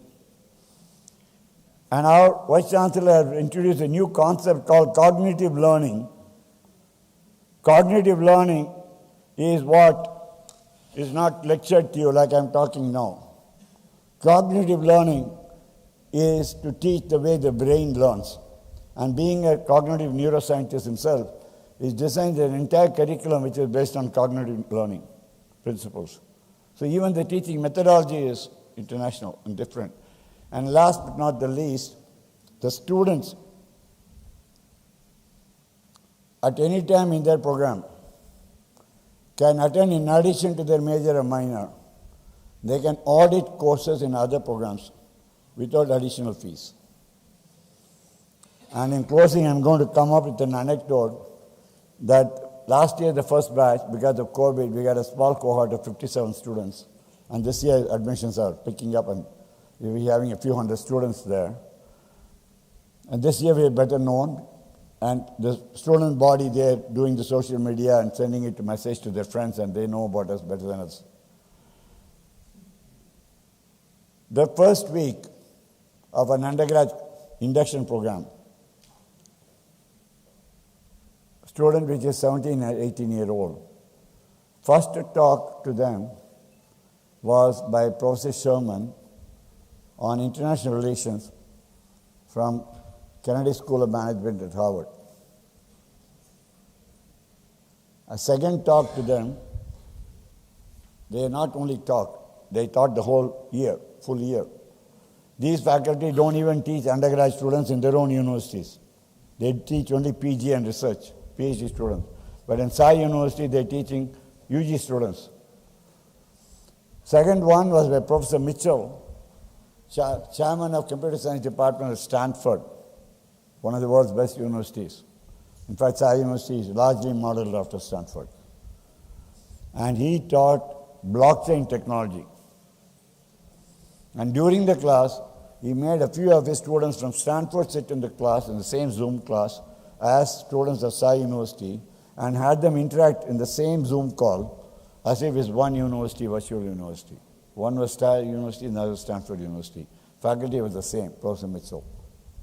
And our Vice Chancellor introduced a new concept called cognitive learning. Cognitive learning is what is not lectured to you like I'm talking now. Cognitive learning is to teach the way the brain learns. And being a cognitive neuroscientist himself, he's designed an entire curriculum which is based on cognitive learning principles. So even the teaching methodology is international and different. And last but not the least, the students at any time in their program can attend, in addition to their major or minor, they can audit courses in other programs without additional fees. And in closing, I'm going to come up with an anecdote that last year, the first batch, because of COVID, we got a small cohort of 57 students. And this year, admissions are picking up, and we'll be having a few hundred students there. And this year, we are better known. And the student body, they're doing the social media and sending it to message to their friends, and they know about us better than us. The first week of an undergrad induction program, student which is 17 or 18-year-old, first to talk to them was by Professor Sherman on international relations from Kennedy School of Management at Harvard. A second talk to them, they not only talked, they taught the whole year, full year. These faculty don't even teach undergrad students in their own universities. They teach only PG and research, PhD students. But in Sai University, they're teaching UG students. Second one was by Professor Mitchell, chairman of Computer Science Department at Stanford, one of the world's best universities. In fact, Sai University is largely modeled after Stanford. And he taught blockchain technology. And during the class, he made a few of his students from Stanford sit in the class, in the same Zoom class, as students of Sai University, and had them interact in the same Zoom call as if it's one university, virtual university. One was Sai University, another was Stanford University. Faculty was the same, Professor Mitchell.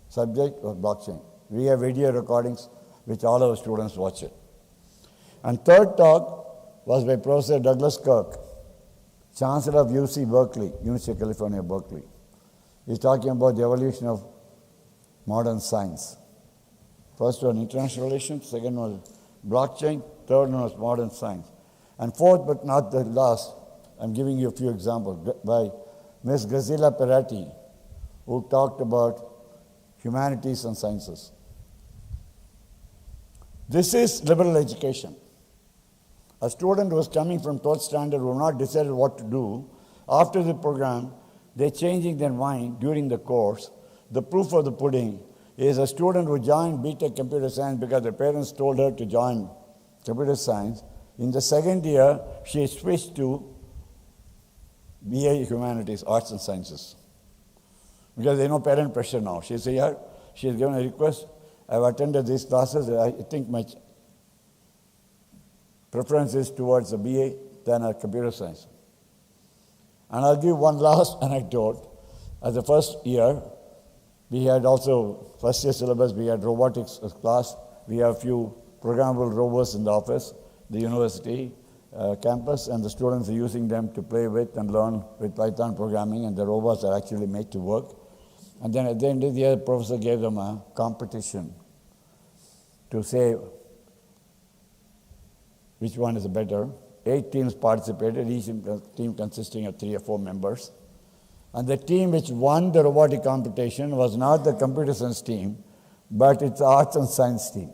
Subject was blockchain. We have video recordings which all our students watch it. And third talk was by Professor Douglas Kirk, Chancellor of UC Berkeley, University of California, Berkeley. He's talking about the evolution of modern science. First one, international relations. Second one, blockchain. Third one was modern science. And fourth, but not the last, I'm giving you a few examples by Ms. Grazila Peratti, who talked about humanities and sciences. This is liberal education. A student who was coming from 12th standard who not decided what to do, after the program, they're changing their mind during the course. The proof of the pudding is a student who joined BTech Computer Science because the parents told her to join Computer Science. In the second year, she switched to BA Humanities, Arts and Sciences. Because there's no parent pressure now. She's here, she's given a request. I've attended these classes. I think my preference is towards a BA than a computer science. And I'll give one last anecdote. As the first year, we had also, first year syllabus, we had robotics class. We have a few programmable robots in the office, the university campus, and the students are using them to play with and learn with Python programming, and the robots are actually made to work. And then at the end of the year, the professor gave them a competition to say which one is better. 8 teams participated, each team consisting of 3 or 4 members. And the team which won the robotic competition was not the computer science team, but it's the arts and science team.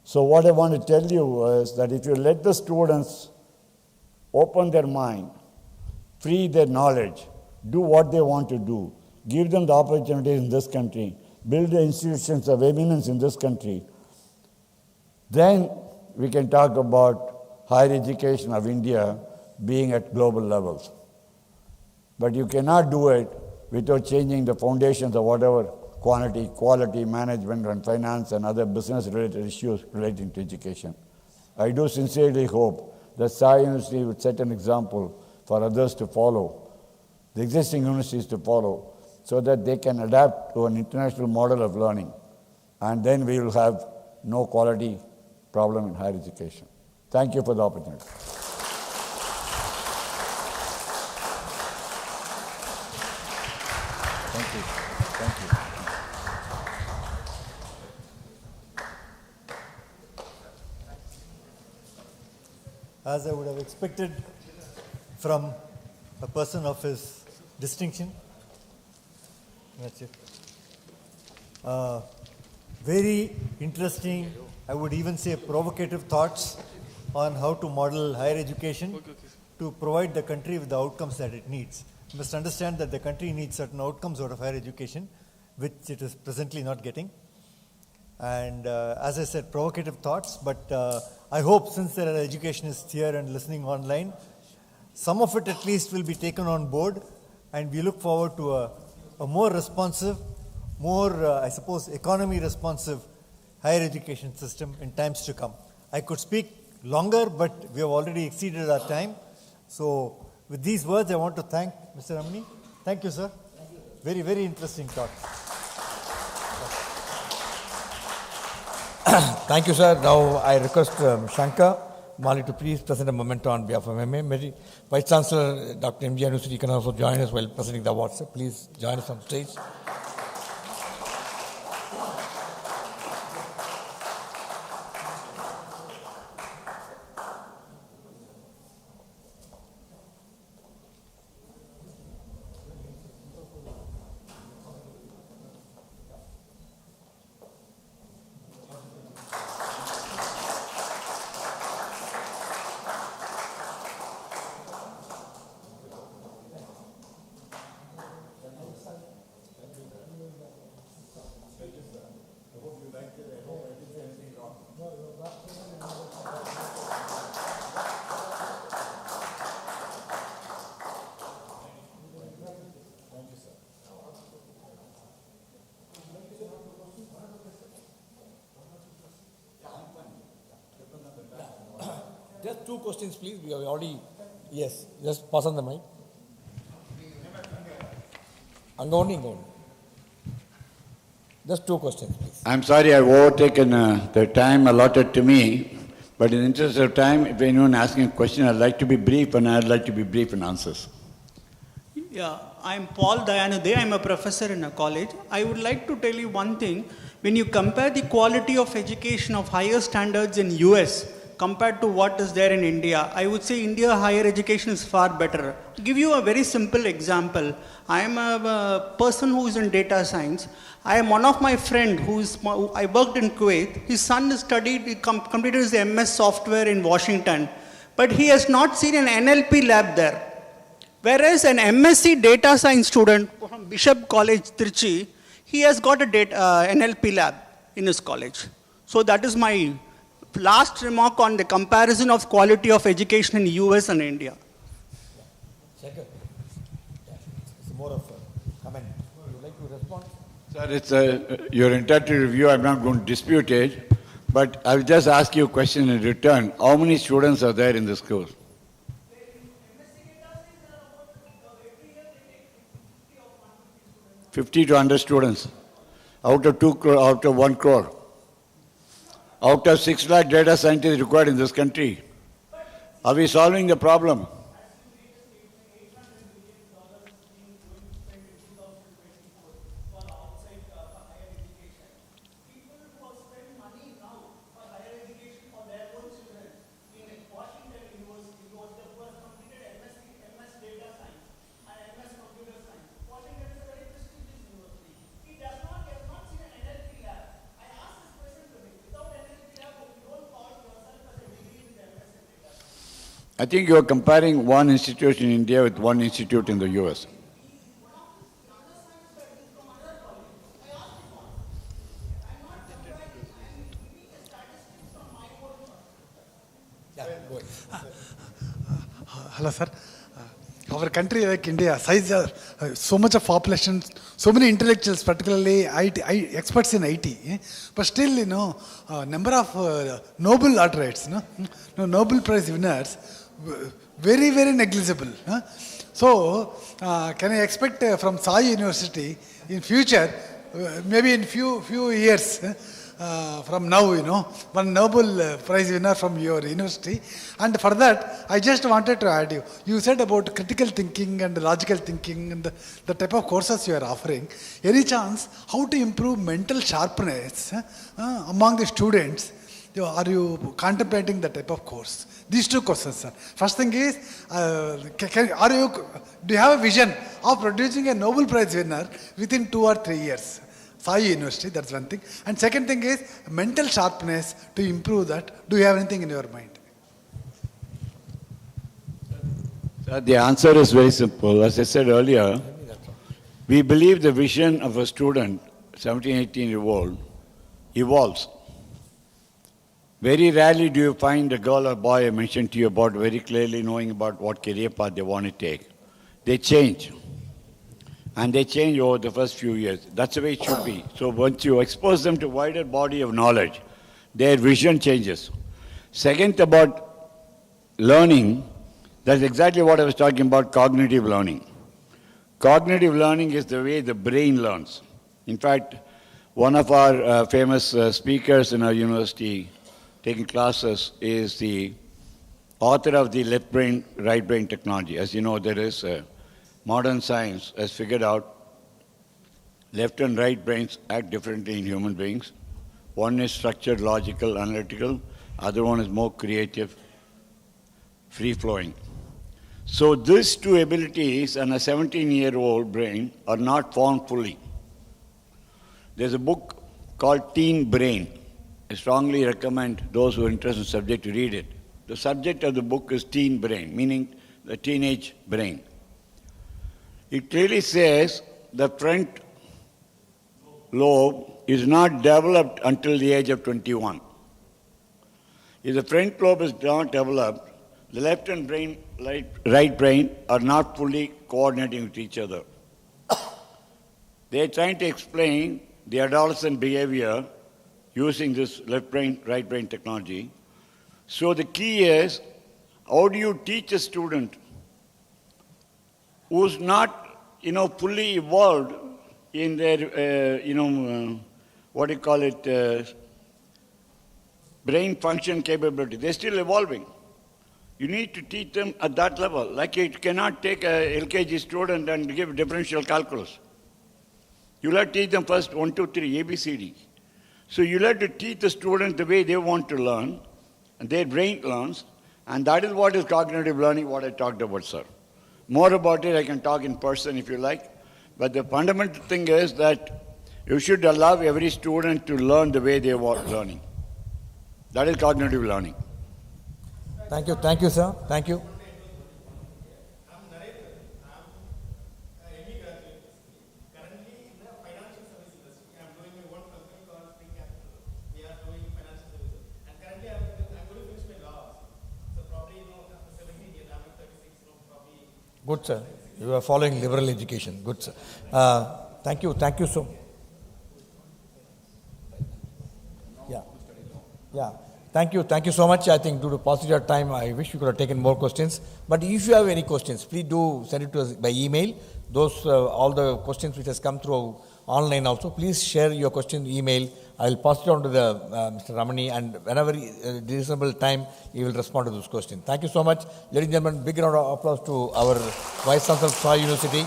So what I want to tell you is that if you let the students open their mind, free their knowledge, do what they want to do, give them the opportunities in this country, build the institutions of eminence in this country, then we can talk about higher education of India being at global levels. But you cannot do it without changing the foundations of whatever quantity, quality, management, and finance and other business-related issues relating to education. I do sincerely hope that Sai University would set an example for others to follow, the existing universities to follow, so that they can adapt to an international model of learning. And then we will have no quality problem in higher education. Thank you for the opportunity. Thank you. Thank you. As I would have expected from a person of his distinction, that's it. Very interesting, I would even say provocative thoughts on how to model higher education to provide the country with the outcomes that it needs. You must understand that the country needs certain outcomes out of higher education, which it is presently not getting. And as I said, provocative thoughts, but I hope since there are educationists here and listening online, some of it at least will be taken on board, and we look forward to a more responsive, more, I suppose, economy responsive higher education system in times to come. I could speak longer, but we have already exceeded our time. So with these words, I want to thank Mr. Ramani. Thank you, sir. Thank you. Very, very interesting talk. Thank you, sir. Now I request Shankar Mali to please present a memento on behalf of MMA. Vice Chancellor Dr. MG University can also join us while presenting the awards. So please join us on stage. just 2 questions, please. We have already, yes, just pass on the mic. Angoni. Just 2 questions, please. I'm sorry I've overtaken the time allotted to me, but in the interest of time, if anyone asking a question, I'd like to be brief and I'd like to be brief in answers. Yeah, I'm Paul Dayanude. I'm a professor in a college. I would like to tell you one thing. When you compare the quality of education of higher standards in US compared to what is there in India, I would say India higher education is far better. To give you a very simple example, I am a person who is in data science. I am one of my friend I worked in Kuwait. His son completed his MS software in Washington, but he has not seen an NLP lab there. Whereas an MSc data science student from Bishop College, Trichy, he has got a NLP lab in his college. So that is my last remark on the comparison of quality of education in US and India. Shankar, it's more of a comment. Would you like to respond? Sir, it's your entire review. I'm not going to dispute it, but I will just ask you a question in return. How many students are there in this course? 50 to 100 students out of 2 crore, out of 1 crore. Out of 6 lakh data scientists required in this country. Are we solving the problem? I think you are comparing one institution in India with one institute in the US. Hello, sir. Our country, like India, size so much of population, so many intellectuals, particularly experts in IT. But still, number of Nobel laureates, Nobel Prize winners, very, very negligible. So, can I expect from Sai University in future, maybe in few years from now, one Nobel Prize winner from your university? And for that, I just wanted to add you said about critical thinking and logical thinking and the type of courses you are offering. Any chance how to improve mental sharpness among the students? Are you contemplating that type of course? These 2 questions, sir. First thing is, do you have a vision of producing a Nobel Prize winner within 2 or 3 years? Sai University, that's one thing. And second thing is, mental sharpness, to improve that. Do you have anything in your mind? The answer is very simple. As I said earlier, we believe the vision of a student, 17, 18-year-old, evolves. Very rarely do you find a girl or boy I mentioned to you about very clearly knowing about what career path they want to take. They change. And they change over the first few years. That's the way it should be. So once you expose them to a wider body of knowledge, their vision changes. Second, about learning, that's exactly what I was talking about, cognitive learning. Cognitive learning is the way the brain learns. In fact, one of our famous speakers in our university taking classes is the author of the left brain, right brain technology. As you know, there is modern science has figured out left and right brains act differently in human beings. One is structured, logical, analytical. Other one is more creative, free-flowing. So these 2 abilities in a 17-year-old brain are not formed fully. There's a book called Teen Brain. I strongly recommend those who are interested in the subject to read it. The subject of the book is teen brain, meaning the teenage brain. It clearly says the front lobe is not developed until the age of 21. If the front lobe is not developed, the left and right brain are not fully coordinating with each other. They are trying to explain the adolescent behavior using this left brain, right brain technology. So the key is How do you teach a student who's not, fully evolved in their, what do you call it, brain function capability? They're still evolving. You need to teach them at that level. Like you cannot take a LKG student and give differential calculus. You'll have to teach them first 1, 2, 3, ABCD. So you'll have to teach the student the way they want to learn, and their brain learns, and that is what is cognitive learning, what I talked about, sir. More about it, I can talk in person if you like. But the fundamental thing is that you should allow every student to learn the way they want learning. That is cognitive learning. Thank you, sir. Thank you. Good, sir. You are following liberal education. Good, sir. Thank you so. Yeah. Thank you so much. I think due to paucity of time, I wish we could have taken more questions. But if you have any questions, please do send it to us by email. Those all the questions which has come through online also, please share your question email. I will pass it on to the Mr. Ramani, and whenever reasonable time, he will respond to those questions. Thank you so much, ladies and gentlemen. Big round of applause to our Vice Chancellor of Sai University.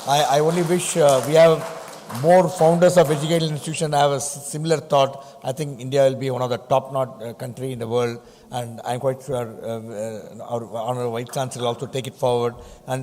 I only wish we have more founders of educational institutions have a similar thought. I think India will be one of the top-notch country in the world, and I'm quite sure our Honorable Vice Chancellor will also take it forward. And